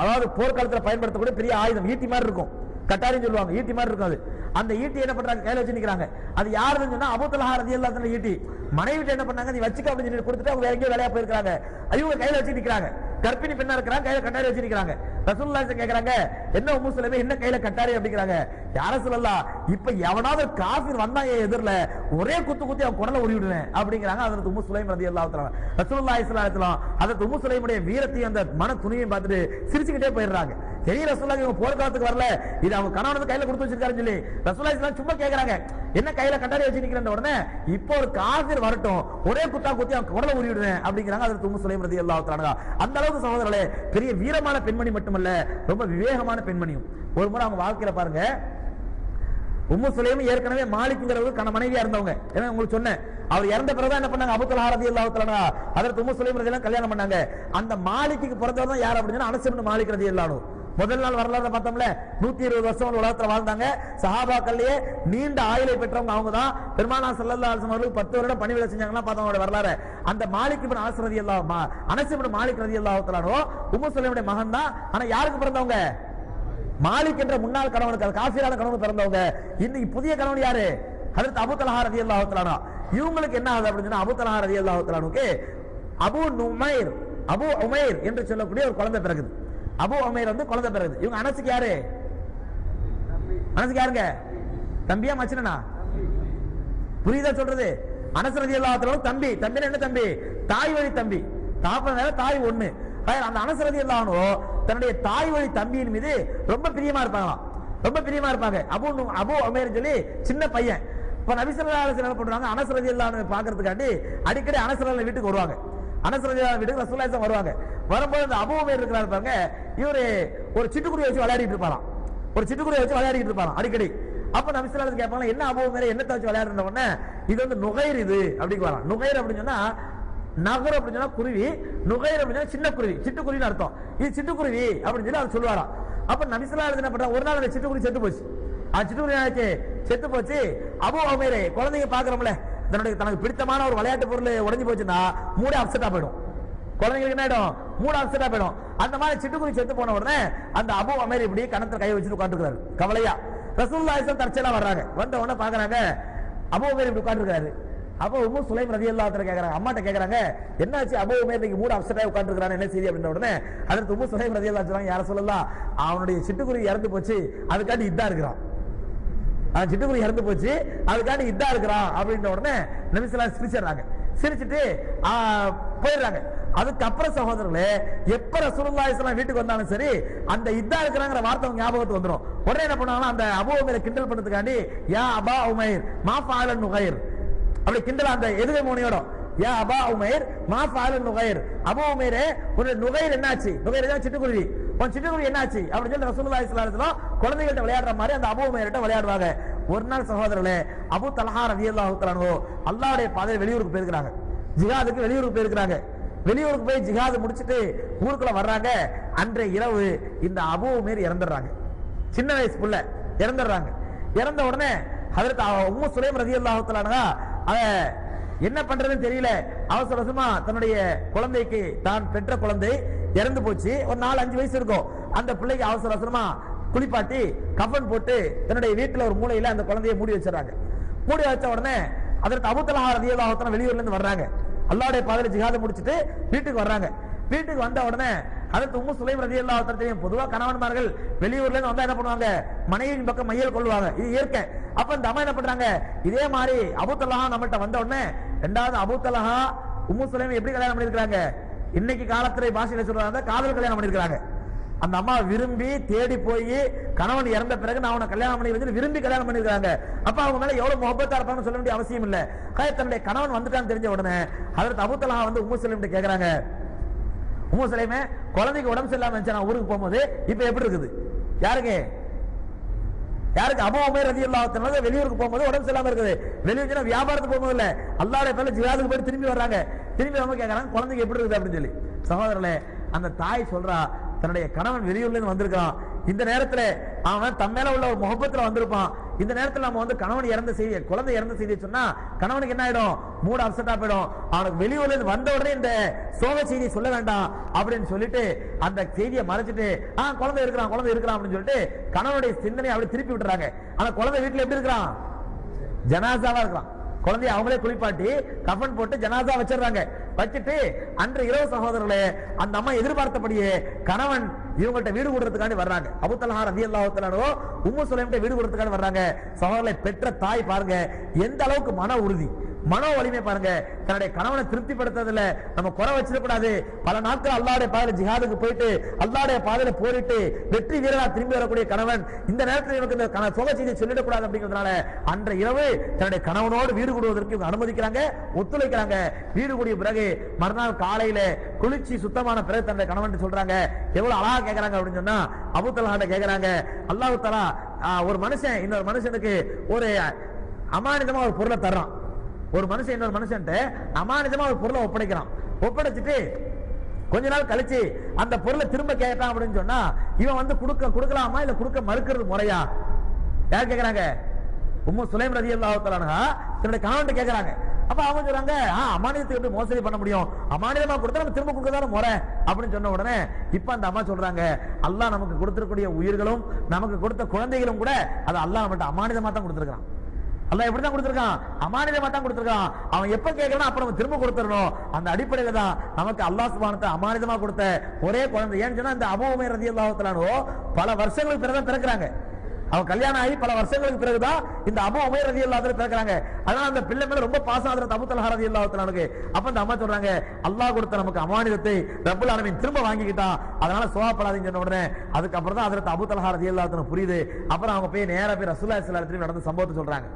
அதாவது போர்க்காலத்துல பயன்படுத்தக்கூடிய பெரிய ஆயுதம், ஈட்டி மாதிரி இருக்கும், கட்டாரின்னு சொல்லுவாங்க, ஈட்டி மாதிரி இருக்கும். அது அந்த ஈட்டி என்ன பண்றாங்க? கையில வச்சு நிக்கிறாங்க. அது யாருன்னு சொன்னா அபூ தல்ஹா ரலியல்லாஹு தஆலா ஈட்டி. மனைவி என்ன பண்ணாங்க? நீ வச்சுக்க அப்படின்னு சொல்லி கொடுத்துட்டு அவங்க வேற எங்கேயோ வேலையா போயிருக்காங்க. ஐயோ கையில வச்சு நிக்கிறாங்க, கர்ப்பிணி பெண்ணா இருக்கிறாங்க, கையில கட்டாரி வச்சு நிக்கிறாங்க. ரசூலுல்லாஹி கேக்குறாங்க, என்ன உம்மு சுலைம் என்ன கையில கட்டாரி அப்படிங்கிறாங்க. யா ரசூலல்லாஹ், இப்ப எவனாவது காஃபிர் வந்தா என் எதிரில ஒரே குத்தி அவன் குடலை உரி விடுவேன் அப்படிங்கிறாங்க. ஹஜ்ரத் உம்மு சுலைம் ரலியல்லாஹு தஆலா ரசூலுல்லாஹி ஸல்லல்லாஹு அலைஹி வஸல்லம் ஹஜ்ரத் உம்மு சுலைமுடைய வீரத்தையும் அந்த மன துணியையும் பார்த்துட்டு சிரிச்சுக்கிட்டே போயிடுறாங்க. சரி ரசூலுல்லாஹி இவங்க போர்க்காலத்துக்கு வரல, இது அவங்க கணவனுக்கு கையில கொடுத்து வச்சிருக்காருன்னு சொல்லி ரசூலுல்லாஹி ஸல்லல்லாஹு சும்மா கேக்குறாங்க, என்ன கையில கட்டாரி வச்சு நிக்கிறேன். உடனே இப்போ ஒரு காஃபிர் வரட்டும், ஒரே குத்தி அவன் குடலை உரி விடுவேன் அப்படிங்கிறாங்க ஹஜ்ரத் உம்மு சுலைம் ரலியல்லாஹு தஆலா. அந்த அளவுக்கு சகோதரர்களே, பெரிய வீரமான பெண்மணி மட்டுமல்ல, ரொம்ப விவேகமான பெண்மணியும். ஒரு முறை அவங்க வாழ்க்கையில பாருங்க, உம்மு சுலைம் ஏற்கனவே மாலிக்ங்கிறவங்க மனைவியா இருந்தவங்க. ஏன்னா உங்களுக்கு சொன்னேன், அவர் இறந்த பிறகு என்ன பண்ணாங்க? அபூ தல்ஹா ரலியல்லாஹு தஆலா ஹஜ்ரத் உம்மு சுலைம் ரலியல்லாஹு கல்யாணம் பண்ணாங்க. அந்த மாலிக்கு பிறந்தவர் தான் யார் அப்படின்னு அனஸ் இப்னு மாலிக் ரலியல்லாஹு. முதல் நாள் வரலாறு பார்த்தோம்ல, 120 வருஷம் உலகத்துல வாழ்ந்தாங்க. சஹாபாக்கள்லயே நீண்ட ஆயுளை பெற்றவங்க அவங்க தான். பெருமானார் ஸல்லல்லாஹு அலைஹி வஸல்லம் அவர்கள் 10 வருடம் பணிவிடை செஞ்சாங்கன்னா பார்த்தவங்களோட வரலாறு. அந்த மாலிக் இப்னு அனஸ் ரலியல்லாஹு அனஸ் இப்னு மாலிக் ரலியல்லாஹு தஆலா உம்மு சுலைமுடைய மகன் தான். ஆனா யாருக்கு பிறந்தவங்க? மாலிக் என்ற முன்னாள் கணவனுக்கு, காஃபிரான கணவனுக்கு பிறந்தவங்க. இன்னைக்கு புதிய கணவன் யாரு? ஹஜ்ரத் அபூ தல்ஹா ரலியல்லாஹு தஆலா. இவங்களுக்கு என்ன ஆகுது அப்படின்னு சொன்னா, அபூ தல்ஹா ரலியல்லாஹு தஆலாவுக்கு அபூ உமைர் என்று சொல்லக்கூடிய ஒரு குழந்தை பிறகுது. அபூ உமைர் வந்து குழந்தை பிறகுது. இவங்க அனசுக்கு யாரு? அனசுக்கு யாருங்க? தம்பியா மச்சனா? புரியுதா சொல்றது? அனஸ் ரலியல்லாஹு தஆலா தம்பி. தம்பினா என்ன தம்பி? தாய் வழி தம்பி. தாப்பனால தாய் ஒண்ணு. அந்த அனஸ் ரலியல்லாஹு அன்ஹு தன்னுடைய தாய் வழி தம்பியின் மீது ரொம்ப பிரியமா இருப்பாங்க, ரொம்ப பிரியமா இருப்பாங்க. அபூ உமைர் சொல்லி சின்ன பையன். இப்ப நபி ஸல்லல்லாஹு அலைஹி வஸல்லம் பண்றாங்க, அனஸ் ரலியல்லாஹு அன்ஹு பாக்குறதுக்காண்டி அடிக்கடி அனஸ் ரலியல்லாஹு வீட்டுக்கு வருவாங்க. அனஸ் ரலியல்லாஹு வீட்டுக்கு ரசூலுல்லாஹி ஸல்லல்லாஹு வருவாங்க. வரும்போது அந்த அபூ உமைர் இருக்கிறாரு பாருங்க, இவரு ஒரு சிட்டுக்குருவி வச்சு விளையாடிட்டு இருப்பாராம். ஒரு சிட்டுக்குருவி வச்சு விளையாடிட்டு இருப்பாராம் அடிக்கடி. அப்ப நபி ஸல்லல்லாஹு அலைஹி வஸல்லம் கேட்பாங்க, என்ன அபூ உமைர் என்னத்தை வச்சு விளையாடுற உடனே, இது வந்து நுகைர் இது அப்படிங்க வரான். நுகைர் அப்படின்னு சொன்னா நகர் அப்படின்னு சொன்னா குருவி, நுகைர் அப்படின்னு சின்ன குருவி, சிட்டுக்குருவின்னு அர்த்தம். இது சிட்டுக்குருவி அப்படின்னு சொல்லி அவர் சொல்லுவாராம். அப்ப நபி ஸல்லல்லாஹு அலைஹி வஸல்லம் என்ன பண்றாங்க, ஒரு நாள் அந்த சிட்டுக்குருவி செத்து போச்சு. சிட்டுக்குருவி செத்து போச்சு. அபூ உமைர் குழந்தைங்க பாக்குறோம்ல, தனக்கு பிடித்தமான ஒரு விளையாட்டு பொருள் உடைஞ்சு போச்சுன்னா மூட அப்செட்டா போயிடும். குழந்தைங்களுக்கு என்ன ஆயிடும்? மூட அப்செட்டா போயிடும். அந்த மாதிரி சிட்டுக்குருவி செத்து போன உடனே அந்த அபூ உமைர் இப்படி கணத்துல கை வச்சுட்டு உட்காந்துருக்காரு கவலையா. ரசூலுல்லாஹி ஸல்லல்லாஹு அலைஹி தற்செயலா வர்றாங்க. வந்த உடனே பாக்குறாங்க அபூ உமைர் இப்படி உட்காந்துருக்காரு. அப்போ உம்மு சுலைம் ரலியல்லாஹு அன்ஹா கேக்குறாங்க, அம்மாட்ட கேக்குறாங்க, என்னாச்சு அபூ உமைர் இன்னைக்கு மூட அப்செட்டா உட்காந்துருக்காரு, என்ன செய்தி அப்படின்ற உடனே அதற்கு உம்மு சுலைம் ரலியல்லாஹு அன்ஹா யார சொல்லலாம், அவனுடைய சிட்டுக்குருவி இறந்து போச்சு, அதுக்காண்டி இதா இருக்கிறான். சிட்டுக்குருவி இறந்து போச்சு, அதுக்காண்டி இதா இருக்கிறான் அப்படின்ற உடனே நபி ஸல்லல்லாஹு அலைஹி சிரிச்சாங்க. சிரிச்சுட்டு போயிடுறாங்க. அதுக்கப்புறம் சகோதரர்களே, எப்ப ரசூலுல்லாஹி ஸல்லல்லாஹு அலைஹி வீட்டுக்கு வந்தாலும் சரி அந்த இதா இருக்கிறாங்கிற வார்த்தை ஞாபகத்துக்கு வந்துடும். உடனே என்ன பண்ணுவாங்கன்னா அந்த அபூ உமைரை கிண்டல் பண்றதுக்காண்டி யா அபா உமைர் மா ஃபஅலன் நுகைர் அப்படி கிண்டல் அந்த எதுகை மோனியோட யா அபா உமைர் மா ஃபஅலன் நுகைர், அபூ உமைரே உன்னுடைய நுகைர் என்னாச்சு, நுகைர் தான் சிட்டுக்குருவி, உன் சிட்டுக்குருவி என்னாச்சு அப்படின்னு சொல்லி ரசூலுல்லாஹி ஸல்லல்லாஹு அலைஹி வஸல்லம் குழந்தைகள்ட்ட விளையாடுற மாதிரி அந்த அபூ உமைர்ட்ட விளையாடுவாங்க. ஒரு நாள் சகோதரர்களே, அபூ தல்ஹா ரலியல்லாஹு தஆலா அன்ஹு அல்லாஹ்வுடைய பாதையில் வெளியூருக்கு போயிருக்காங்க, ஜிஹாதுக்கு வெளியூருக்கு போயிருக்காங்க. வெளியூருக்கு போய் ஜிஹாது முடிச்சிட்டு ஊருக்குள்ள வர்றாங்க. அன்றைய இரவு இந்த அபூ உமைர் இறந்துடுறாங்க. சின்ன வயசு புள்ள இறந்துடுறாங்க. இறந்த உடனே ஹஜ்ரத் உம்மு சுலைம் ரலியல்லாஹு தஆலா அன்ஹா என்ன பண்றதுன்னு தெரியல, அவசர அவசரமா தன்னுடைய குழந்தைக்கு, தான் பெற்ற குழந்தை இறந்து போச்சு, ஒரு 4-5 வயசு இருக்கும், அந்த பிள்ளைக்கு அவசர அவசரமா குளிப்பாட்டி கஃபன் போட்டு தன்னுடைய வீட்டுல ஒரு மூலையில அந்த குழந்தையை மூடி வச்சிடறாங்க. மூடி வச்ச உடனே அதற்கு அபூ தல்ஹா ரலியல்லாஹு தஆலா வெளியூர்ல இருந்து வர்றாங்க. அல்லாஹ்வுடைய பாதையில ஜிஹாதை முடிச்சிட்டு வீட்டுக்கு வர்றாங்க. வீட்டுக்கு வந்த உடனே அதற்கு உம்மு சுலைம் ரலியல்லாஹு தஆலா தெரியும், பொதுவா கணவன்மார்கள் வெளியூர்ல இருந்து வந்தா என்ன பண்ணுவாங்க, மனைவியின் பக்கம் மையல் கொள்வாங்க, இது இயற்கை. அப்ப இந்த அம்மா என்ன பண்றாங்க, இதே மாதிரி அபூ தல்ஹா நம்மள்ட்ட வந்த உடனே ரெண்டாவது அபூ தல்ஹா உம்மு சுலைம் எப்படி கல்யாணம் பண்ணிருக்காங்க, இன்னைக்கு காலத்துல பாஷையில சொல்றாங்க காதல் கல்யாணம் பண்ணிருக்காங்க. அந்த அம்மா விரும்பி தேடி போய் கணவன் இறந்த பிறகு நான் அவனை கல்யாணம் பண்ணி வச்சு விரும்பி கல்யாணம் பண்ணிருக்காங்க. அப்ப அவங்க மேல எவ்வளவு முகப்பத்தா இருப்பாங்கன்னு சொல்ல வேண்டிய அவசியம் இல்ல. தன்னுடைய கணவன் வந்துட்டான்னு தெரிஞ்ச உடனே ஹஜ்ரத் அபூ தல்ஹா வந்து உம்மு சுலைம் கேக்குறாங்க, உம்மு சுலைமே குழந்தைக்கு உடம்பு சரியில்லாம இருந்துச்சு, நான் ஊருக்கு போகும்போது இப்ப எப்படி இருக்குது, யாருக்கு அபூ உமைர் ரலியல்லாஹு தஆலா வெளியூருக்கு போகும்போது உடம்பு சரியில்லாம இருக்குது, வெளியூர்ல வியாபாரத்துக்கு போகும்போது இல்ல, அல்லாஹ்வுடைய பேர்ல ஜிஹாதுக்கு போய் திரும்பி வர்றாங்க. திரும்பி அவங்க கேக்குறாங்க குழந்தைக்கு எப்படி இருக்குது அப்படின்னு சொல்லி. சகோதரர்களே, அந்த தாய் சொல்றா, தன்னுடைய கணவன் வெளியூர்ல இருந்து வந்திருக்கான், இந்த நேரத்துல அவன் தம் மேல உள்ள ஒரு முகப்பத்துல வந்திருப்பான், இந்த நேரத்துல நம்ம வந்து கணவன் இறந்த செய்தி, குழந்தை இறந்த செய்தி சொன்னா கணவனுக்கு என்ன ஆயிடும், மூட அப்செட்டா போயிடும். அவனுக்கு வெளியூர்ல இருந்து வந்த உடனே இந்த சோக செய்தி சொல்ல வேண்டாம் அப்படின்னு சொல்லிட்டு அந்த செய்தியை மறைச்சிட்டு குழந்தை இருக்கிறான் அப்படின்னு சொல்லிட்டு கணவனுடைய சிந்தனையை அப்படி திருப்பி விட்டுறாங்க. ஆனா குழந்தை வீட்டுல எப்படி இருக்கிறான், ஜனாசாவா இருக்கிறான். குழந்தைய அவங்களே குளிப்பாட்டி கஃபன் போட்டு ஜனாசா வச்சிடறாங்க. வச்சுட்டு அன்று இரவு சகோதரர்களே, அந்த அம்மா எதிர்பார்த்தபடியே கணவன் இவங்கள்ட்ட வீடு கொடுறதுக்காண்டி வர்றாங்க. அபூ தல்ஹா ரலியல்லாஹு தஆலா அன்ஹு உம்மு சுலைம்ட்ட வீடு கொடுறதுக்காண்டி வர்றாங்க. சகோதரர்களை, பெற்ற தாய் பாருங்க எந்த அளவுக்கு மன உறுதி, மனோ வலிமை பாருங்க. தன்னுடைய கணவனை திருப்திப்படுத்துறதுல நம்ம குறை வச்சிடக்கூடாது. பல நாட்கள் அல்லாஹ்வுடைய பாதையில ஜிஹாதுக்கு போயிட்டு அல்லாஹ்வுடைய பாதையில போரிட்டு வெற்றி வீரரா திரும்பி வரக்கூடிய கணவன் இந்த நேரத்தில் இவருக்கு இந்த சோக செய்தியை சொல்லிடக்கூடாது அப்படிங்கிறதுனால அன்றைய இரவு தன்னுடைய கணவனோடு வீடு கூடுவதற்கு இவங்க அனுமதிக்கிறாங்க, ஒத்துழைக்கிறாங்க. வீடு கூடிய பிறகு மறுநாள் காலையில குளிச்சு சுத்தமான பிறகு தன்னுடைய கணவன் சொல்றாங்க, எவ்வளவு அழகா கேட்கறாங்க அப்படின்னு சொன்னா அபூ தல்ஹா கேட்கறாங்க, அல்லாஹ் தஆலா ஒரு மனுஷன் இன்னொரு மனுஷனுக்கு ஒரு அமானிதமா ஒரு பொருளை தர்றான். ஒரு மனுஷன் இன்னொரு மனுஷன்ட்ட அமானிதமா ஒரு பொருளை ஒப்படைக்கிறான். ஒப்படைச்சிட்டு கொஞ்ச நாள் கழிச்சு அந்த பொருளை திரும்ப கேட்டான் அப்படின்னு சொன்னா இவன் வந்து கொடுக்கலாமா இல்ல கொடுக்க மறுக்கிறது முறையா? யார் கேக்குறாங்க? உம்மு சுலைம் ரலியல்லாஹு தஆலா அன்ஹா தன்னுடைய கணவன்ட்ட கேக்குறாங்க. அப்ப அவங்க சொல்றாங்க, அமானிதத்தை எப்படி மோசடி பண்ண முடியும், அமானிதமா கொடுத்தா நம்ம திரும்ப கொடுக்கதான முறை அப்படின்னு சொன்ன உடனே இப்ப அந்த அம்மா சொல்றாங்க, அல்லாஹ் நமக்கு கொடுத்திருக்கக்கூடிய உயிர்களும் நமக்கு கொடுத்த குழந்தைகளும் கூட அது அல்லாஹ் நம்மகிட்ட அமானிதமா தான் கொடுத்திருக்கான். அல்லாஹ் எப்படிதான் கொடுத்திருக்கான், அமானிதமா தான் கொடுத்திருக்கான். அவன் எப்ப கேட்கறானோ அப்ப நம்ம திரும்ப கொடுத்துறணும். அந்த அடிப்படையில தான் நமக்கு அல்லாஹ் சுப்ஹானஹு வ தஆலா அமானிதமா கொடுத்த ஒரே குழந்தை. ஏன்னு சொன்னா இந்த அபூ உமைர் ரலியல்லாஹு தஆலா அன்ஹு பல வருஷங்களுக்கு பிறகு பிறக்குறாங்க. அவன் கல்யாணம் ஆகி பல வருஷங்களுக்கு பிறகுதான் இந்த அபூ உமைர் ரலியல்லாஹு தஆலா பிறக்குறாங்க. அதனால அந்த பிள்ளை மேல ரொம்ப பாசம் ஹஜ்ரத் அபூ தல்ஹா ரலியல்லாஹு தஆலா அன்ஹு. அப்ப அந்த அம்மா சொல்றாங்க, அல்லாஹ் கொடுத்த நமக்கு அமானிதத்தை ரப்புல் ஆலமீன் திரும்ப வாங்கிக்கிட்டான், அதனால சோகப்படாதீங்க சொன்ன உடனே அதுக்கப்புறம் தான் ஹஜ்ரத் அபூ தல்ஹா ரலியல்லாஹு தஆலா புரியுது. அப்புறம் அவங்க போய் நேரா போய் ரசூலுல்லாஹி ஸல்லல்லாஹு அலைஹி வஸல்லம் நடந்த சம்பவத்தை சொல்றாங்க.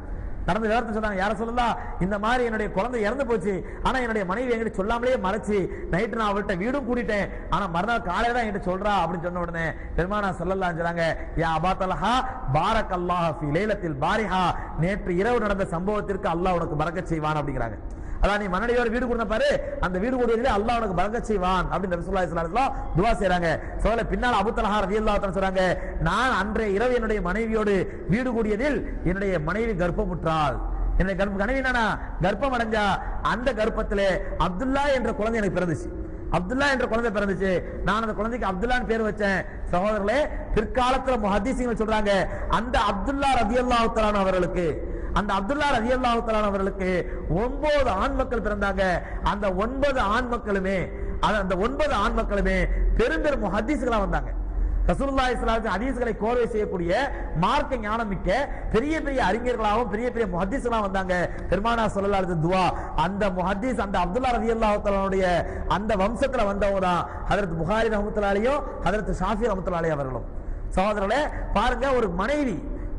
நடந்த விவரத்தை சொன்னாங்க. யார சொல்லலாம், இந்த மாதிரி என்னுடைய குழந்தை இறந்து போச்சு, ஆனா என்னுடைய மனைவி என்கிட்ட சொல்லாமலே மறைச்சு நைட்டு நான் அவள்கிட்ட வீடும் கூட்டிட்டேன், ஆனா மறுநாள் காலையில தான் என்கிட்ட சொல்றா அப்படின்னு சொன்ன உடனே பெருமானா ஸல்லல்லாஹு அலைஹி சொல்றாங்க, யா அபா தல்ஹா பாரக்கல்லாஹு ஃபீ லைலத்தில் பாரிஹா, நேற்று இரவு நடந்த சம்பவத்திற்கு அல்லாஹ் உனக்கு பரக்கத் செய்வான் அப்படிங்கிறாங்க. அதான் நீ மனைவியோட வீடு கொடுத்த பாரு, அந்த வீடு கூடியதிலே அல்லாஹ் உனக்கு பரக்கத் செய்வான் அப்படின்னு ரசூலுல்லாஹி ஸல்லல்லாஹு அலைஹி வஸல்லம் துஆ செய்றாங்க. சோல பின்னால் அபூ தல்ஹா ரலியல்லாஹு தஆலா சொல்றாங்க, நான் அன்றைய இரவு என்னுடைய மனைவியோடு வீடு கூடியதில் என்னுடைய மனைவி கர்ப்பமுற்றாள். என்னுடைய கனவு என்னன்னா, கர்ப்பம் அடைஞ்சா அந்த கர்ப்பத்திலே அப்துல்லா என்ற குழந்தை எனக்கு பிறந்துச்சு. அப்துல்லா என்ற குழந்தை பிறந்துச்சு. நான் அந்த குழந்தைக்கு அப்துல்லான்னு பேர் வச்சேன். சகோதரர்களே, பிற்காலத்துல முஹத்திஸீன்கள் சொல்றாங்க, அந்த அப்துல்லா ரலியல்லாஹு தஆலா அவர்களுக்கு, அந்த அப்துல்லா ரலியல்லாஹு தஆலா அவர்களுக்கு 9 ஆண் மக்கள் பிறந்தாங்க. அந்த 9 ஆண் மக்களுமே பெரும் முஹத்திஸ்களா வந்தாங்க. ரசூலுல்லாஹி ஸல்லல்லாஹு அலைஹி ஹதீஸ்களை கோர்வை செய்யக்கூடிய மார்க்க ஞானம் மிக்க பெரிய பெரிய அறிஞர்களாகவும் பெரிய பெரிய முஹத்திஸ்களா வந்தாங்க. பெருமானார் ஸல்லல்லாஹு அலைஹி துஆ, அந்த முஹத்திஸ் அந்த அப்துல்லா ரலியல்லாஹு தஆலாவுடைய அந்த வம்சத்துல வந்தவங்க தான் ஹஜ்ரத் புகாரி ரஹ்மத்துல்லாஹி அலைஹி, ஹஜ்ரத் ஷாஃபி ரஹ்மத்துல்லாஹி அலைஹி அவர்களும். சகோதரர்களே, பாருங்க,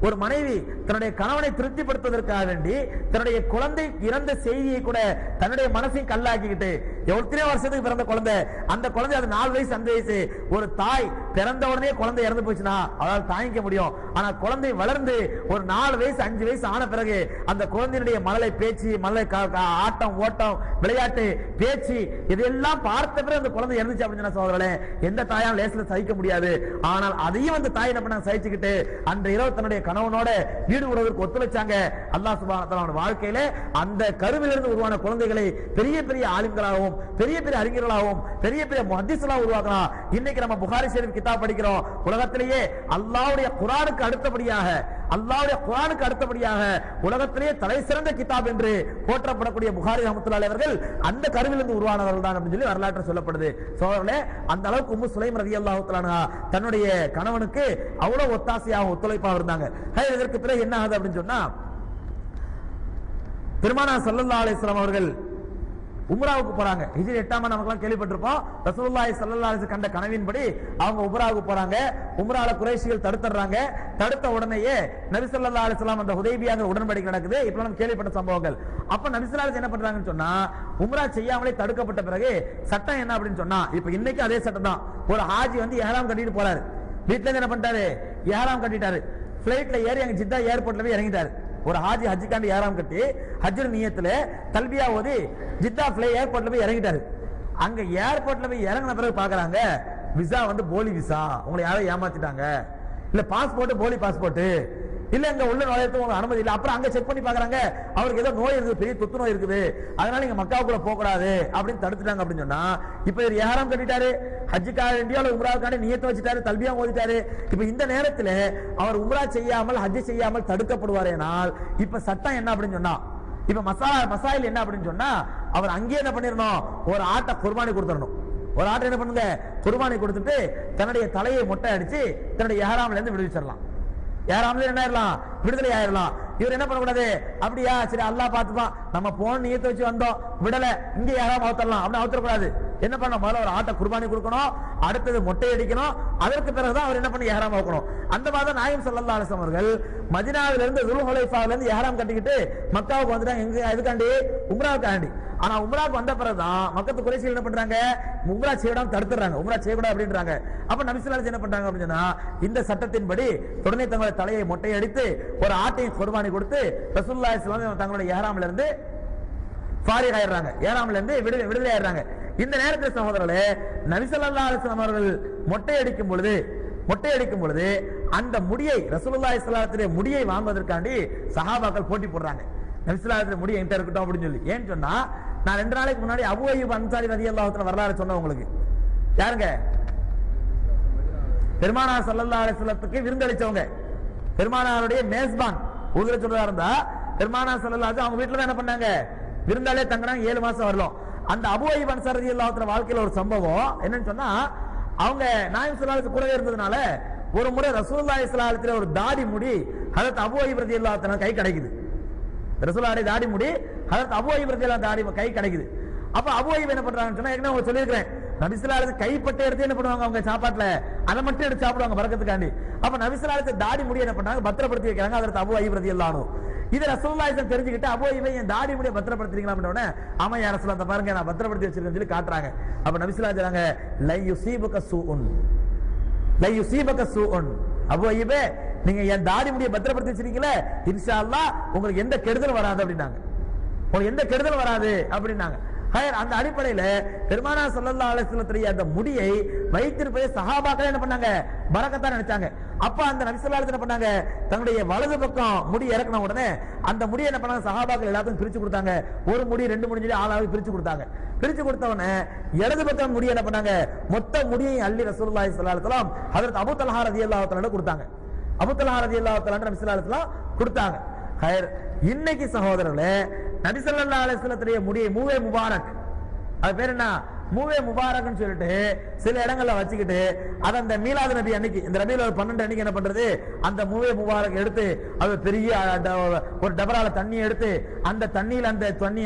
ஒரு மனைவி தன்னுடைய கணவனை திருப்திப்படுத்துவதற்காக வேண்டி தன்னுடைய குழந்தை இறந்த செய்தியை கூட தன்னுடைய மனசையும் கல்லாக்கிக்கிட்டு, எத்தனை வருஷத்துக்கு பிறந்த குழந்தை, அந்த குழந்தை அது 4 வயசு 5 வயசு, ஒரு தாய் பிறந்த உடனே குழந்தை இறந்து போச்சுன்னா அவளால் தாங்கிக்க முடியும். ஆனா குழந்தை வளர்ந்து ஒரு 4 வயசு 5 வயசு ஆன பிறகு அந்த குழந்தையினுடைய மழலை பேச்சு, மழலை ஆட்டம் ஓட்டம் விளையாட்டு பேச்சு இதெல்லாம் பார்த்த பிறகு அந்த குழந்தை இறந்துச்சு அப்படின்னு சோதரே எந்த தாயால் லேசில் சகிக்க முடியாது. ஆனால் அதையும் அந்த தாய் என்ன பண்ண சகிச்சுக்கிட்டு அந்த இரவு தன்னுடைய கணவனோட வீடு உறவுக்கு ஒத்துழைச்சாங்க. அல்லாஹ் சுப்ஹானஹு வ தஆலா வாழ்க்கையில அந்த கருவிலிருந்து உருவான குழந்தைகளை பெரிய பெரிய ஆலிம்களாகவும் பெரிய பெரிய அறிஞர்களாகவும் பெரிய பெரிய முஹத்திஸ்களாகவும் உருவாக்கலாம். இன்னைக்கு நம்ம புகாரி ஷரீஃப் கிதாப் படிக்கிறோம். உலகத்திலேயே அல்லாஹ்வுடைய குர்ஆனுக்கு அடுத்தபடியாக உலகத்திலேயே தலை சிறந்த கிதாப் என்று போற்றப்படக்கூடிய புகாரி ரஹ்மத்துல்லாஹி அலைஹி அவர்கள் அந்த கருவிலிருந்து உருவானவர்கள் தான் அப்படின்னு சொல்லி வரலாற்று சொல்லப்படுது. சோதரர்களே, அந்த அளவுக்கு உம்மு சுலைம் ரலியல்லாஹு தஆலா தன்னுடைய கணவனுக்கு அவ்வளவு ஒத்தாசையாக ஒத்துழைப்பாக இருந்தாங்க. இதற்கு பிறகு என்ன ஆகுது அப்படின்னு சொன்னா, பெருமானார் ஸல்லல்லாஹு அலைஹி வஸல்லம் அவர்கள் உம்ராவுக்கு போறாங்க. ஹிஜ்ரி 8ஆம் ஆண்டு நமக்கு கேள்விப்பட்டிருப்போம். ரசூலுல்லாஹி ஸல்லல்லாஹு அலைஹி வஸல்லம் கண்ட கனவின்படி அவங்க உம்ராவுக்கு போறாங்க. உம்ரால குறைஷிகள் தடுத்துறாங்க. தடுத்த உடனேயே நபி ஸல்லல்லாஹு அலைஹி வஸல்லம் அந்த ஹுதைபியாங்கிற உடன்படிக்கை நடக்குது. இப்ப நம்ம கேள்விப்பட்ட சம்பவங்கள். அப்ப நபி ஸல்லல்லாஹு அலைஹி என்ன பண்றாங்கன்னு சொன்னா, உம்ரா செய்யாமலே தடுக்கப்பட்ட பிறகு சட்டம் என்ன அப்படின்னு சொன்னா, இப்ப இன்னைக்கு அதே சட்டம் தான். ஒரு ஹாஜி வந்து இஹ்ராம் கட்டிட்டு போறாரு. வீட்டுல இருந்து என்ன பண்ணிட்டாரு, இஹ்ராம் கட்டிட்டாரு. பிளைட்ல ஏறி அங்க ஜித்தா ஏர்போர்ட்ல போய் இறங்கிட்டாரு. ஒரு ஹாஜி ஹஜ்ஜுக்காண்டி இஹ்ராம் கட்டி ஹஜ்ஜுடைய நியத்துல தல்பியா ஓதி ஜித்தா ஏர்போர்ட்ல போய் இறங்கிட்டாரு. அங்க ஏர்போர்ட்ல போய் இறங்கின பிறகு பாக்குறாங்க, விசா வந்து போலி விசா, உங்களை யாரோ ஏமாத்திட்டாங்க, இல்ல பாஸ்போர்ட் போலி பாஸ்போர்ட், இல்ல இங்க உள்ள நுழையத்துக்கு உங்களுக்கு அனுமதி இல்ல. அப்புறம் அங்க செக் பண்ணி பாக்குறாங்க, அவருக்கு ஏதோ நோய் இருக்குது, பெரிய தொத்து நோய் இருக்குது, அதனால இங்க மக்காவுக்குள்ள போக கூடாது அப்படின்னு தடுத்துட்டாங்க. அப்படின்னு சொன்னா, இப்ப இவர் இஹ்ராம் கட்டிட்டாரு, ஹஜ்ஜுக்காக வேண்டிய உம்ராவுக்காண்டி நியத்தை வச்சுட்டாரு, தல்பியா ஓதிட்டாரு. இப்ப இந்த நேரத்துல அவர் உம்ரா செய்யாமல் ஹஜ்ஜு செய்யாமல் தடுக்கப்படுவாரேனால் இப்ப சட்டம் என்ன அப்படின்னு சொன்னா, இப்ப மசாயில் என்ன அப்படின்னு சொன்னா, அவர் அங்கேயே என்ன பண்ணிடணும், ஒரு ஆட்டை குர்பானி கொடுத்துடணும். ஒரு ஆட்டை என்ன பண்ணுங்க, குர்பானி கொடுத்துட்டு தன்னுடைய தலையை மொட்டை அடிச்சு தன்னுடைய இஹ்ராம்ல இருந்து விடுவிச்சிடலாம். யாராமலே என்ன ஆயிரலாம், விடுதலை ஆயிரலாம். இவர் என்ன பண்ணக்கூடாது, அப்படியா சரி அல்லாஹ் பார்த்துப்பான், நம்ம போன நியத்தை வச்சு வந்தோம், விடல, இங்க யாராவது அவுத்தரலாம் அப்படின்னு அவுத்தரக்கூடாது. என்ன பண்ண, முதல்ல ஒரு ஆட்டை குர்பானி கொடுக்கணும், அடுத்தது மொட்டை அடிக்கணும், அதற்கு பிறகுதான் அவர் என்ன பண்ணி இஹ்ராம் வைக்கணும். அந்த மாதிரி நாயகம் ஸல்லல்லாஹு அலைஹி வஸல்லம் அவர்கள் மதீனாவில இருந்து துல்ஹுலைஃபாவில இருந்து இஹ்ராம் கட்டிக்கிட்டு மக்காவுக்கு வந்துட்டாங்க. எங்க எதுக்காண்டி, உம்ராவுக்காண்டி. ஆனா உம்ராவுக்கு வந்த பிறகுதான் மக்கத்து குறைஷிகள் என்ன பண்றாங்க, உம்ரா செய்யக்கூடாது தடுத்துறாங்க, உம்ரா செய்யக்கூடாது அப்படின்றாங்க. அப்ப நபி ஸல்லல்லாஹு அலைஹி வஸல்லம் என்ன பண்றாங்க அப்படின்னு சொன்னா, இந்த சட்டத்தின்படி உடனே தங்களுடைய தலையை மொட்டை அடித்து ஒரு ஆட்டையும் குர்பானி கொடுத்து ரசூலுல்லாஹி ஸல்லல்லாஹு அலைஹி வஸல்லம் தங்களுடைய இஹ்ராம்ல இருந்து ஃபாரிக் ஆயிடுறாங்க, இஹ்ராம்ல இருந்து விடுதலை ஆயிடுறாங்க. இந்த நேரத்தில் சகோதரர்களே, நபி ஸல்லல்லாஹு அலைஹி வஸல்லம் அவர்கள் மொட்டை அடிக்கும் பொழுது அந்த முடியை, ரசூலுல்லாஹி ஸல்லல்லாஹு அலைஹி வஸல்லம் முடியை வாங்குவதற்காண்டி சஹாபாக்கள் போட்டி போடுறாங்க. நபி ஸல்லல்லாஹு அலைஹி வஸல்லம் முடி என்கிட்ட இருக்கட்டும் அப்படின்னு சொல்லி. ஏன்னு சொன்னா, நான் 2 நாளைக்கு முன்னாடி அபூ அய்யூப் அன்சாரி ரலியல்லாஹு தஆலா வரலாறு சொன்ன உங்களுக்கு யாருங்க, பெருமானார் ஸல்லல்லாஹு அலைஹி வஸல்லத்துக்கு விருந்தளிச்சவங்க, பெருமானாருடைய மேஸ்பான். ஊதுல சொல்றதா இருந்தா பெருமானார் ஸல்லல்லாஹு அலைஹி அவங்க வீட்டுல தான் என்ன பண்ணாங்க, விருந்தாலே தங்கினாங்க. 7 மாசம் வரலாம். அந்த அபூ அய்யூப் அன்சாரி ரலியல்லாஹு தஆலா வாழ்க்கையில ஒரு சம்பவம் என்னன்னு சொன்னா, அவங்க நாயகம் ஸல்லல்லாஹு அலைஹி கூடவே இருந்ததுனால ஒரு முறை ரசூலுல்லாஹி ஸல்லல்லாஹு அலைஹி வஸல்லம் ஒரு தாடி முடி ஹஜ்ரத் அபூ அய்யூப் ரலியல்லாஹு தஆலா கை கிடைக்குது. ரசூலுல்லாஹி தாடி முடி ஹஜ்ரத் அபூ அய்யூப் ரலியல்லாஹு தாடி கை கிடைக்குது. அப்ப அபூ அய்யூப் என்ன பண்றாங்கன்னு சொன்னா, ஏற்கனவே உங்களுக்கு சொல்லியிருக்கிறேன், நபி ஸல்லல்லாஹு அலைஹி கைப்பட்ட எடுத்து என்ன பண்ணுவாங்க, அவங்க சாப்பாட்டுல அதை மட்டும் எடுத்து சாப்பிடுவாங்க பரக்கத்துக்காண்டி. அப்ப நபி ஸல்லல்லாஹு அலைஹி தாடி முடி என்ன பண்ணாங்க, பத்திரப்படுத்தி வைக்கிறாங்க ஹஜ்ரத் அபூ அய்யூப் ரலியல்லாஹு. இது ரசூலுல்லாஹி ஸல்லல்லாஹு தெரிஞ்சுக்கிட்டு அப்போ இவன் என் தாடி முடிய பத்திரப்படுத்துறீங்களா அப்படினோனே ஆமா யா ரசூலுல்லாஹ் பாருங்க நான் பத்திரப்படுத்தி வச்சிருக்கேன்னு சொல்லி காட்டுறாங்க. அப்ப நபி ஸல்லல்லாஹு அலைஹி வஸல்லம் சொல்றாங்க லை யுஸீபுக சூஉன் லை யுஸீபுக சூஉன் அப்போ இவே நீங்க என் தாடி முடிய பத்திரப்படுத்தி வச்சிருக்கீங்களே இன்ஷாஅல்லாஹ் உங்களுக்கு எந்த கெடுதலும் வராது அப்படினாங்க. உங்களுக்கு எந்த கெடுதலும் வராது அப்படினாங்க. அந்த அடிப்படையில பெருமானார் ஸல்லல்லாஹு அலைஹி வஸல்லம் அந்த முடியை வைத்திருப்பதை சஹாபாக்கள் என்ன பண்ணாங்க பரக்கத்தா நினைச்சாங்க. அப்ப அந்த நபி ஸல்லல்லாஹு அலைஹி வஸல்லம் பண்ணாங்க தன்னுடைய வலது பக்கம் முடி இறக்கின உடனே அந்த முடியை என்ன பண்ணாங்க சஹாபாக்கள் எல்லாத்தையும் பிரிச்சு கொடுத்தாங்க. ஒரு முடி ரெண்டு முடி சொல்லி ஆளாவே பிரிச்சு கொடுத்தாங்க. பிரிச்சு கொடுத்தவனே இடது பக்கம் முடி என்ன பண்ணாங்க மொத்த முடியை அள்ளி ரசூலுல்லாஹி ஸல்லல்லாஹு அலைஹி வஸல்லம் ஹஜ்ரத் அபூ தல்ஹா ரலியல்லாஹு தஆலா கொடுத்தாங்க. அபூ தல்ஹா ரலியல்லாஹு தஆலா நபி ஸல்லல்லாஹு அலைஹி வஸல்லம் கொடுத்தாங்க. இன்னைக்கு சகோதரர்களே நபி ஸல்லல்லாஹு அலைஹி வஸல்லம் முடியை மூவே முபாரக் அது பேர் என்ன மூவே முபாரக்னு சொல்லிட்டு சில இடங்கள்ல வச்சுக்கிட்டு அத அந்த மீலாது நபி அன்னைக்கு இந்த ரபீல் 12 அன்னைக்கு என்ன பண்றது அந்த மூவே முபாரக் எடுத்து அது பெரிய ஒரு டபரால தண்ணி எடுத்து அந்த தண்ணியில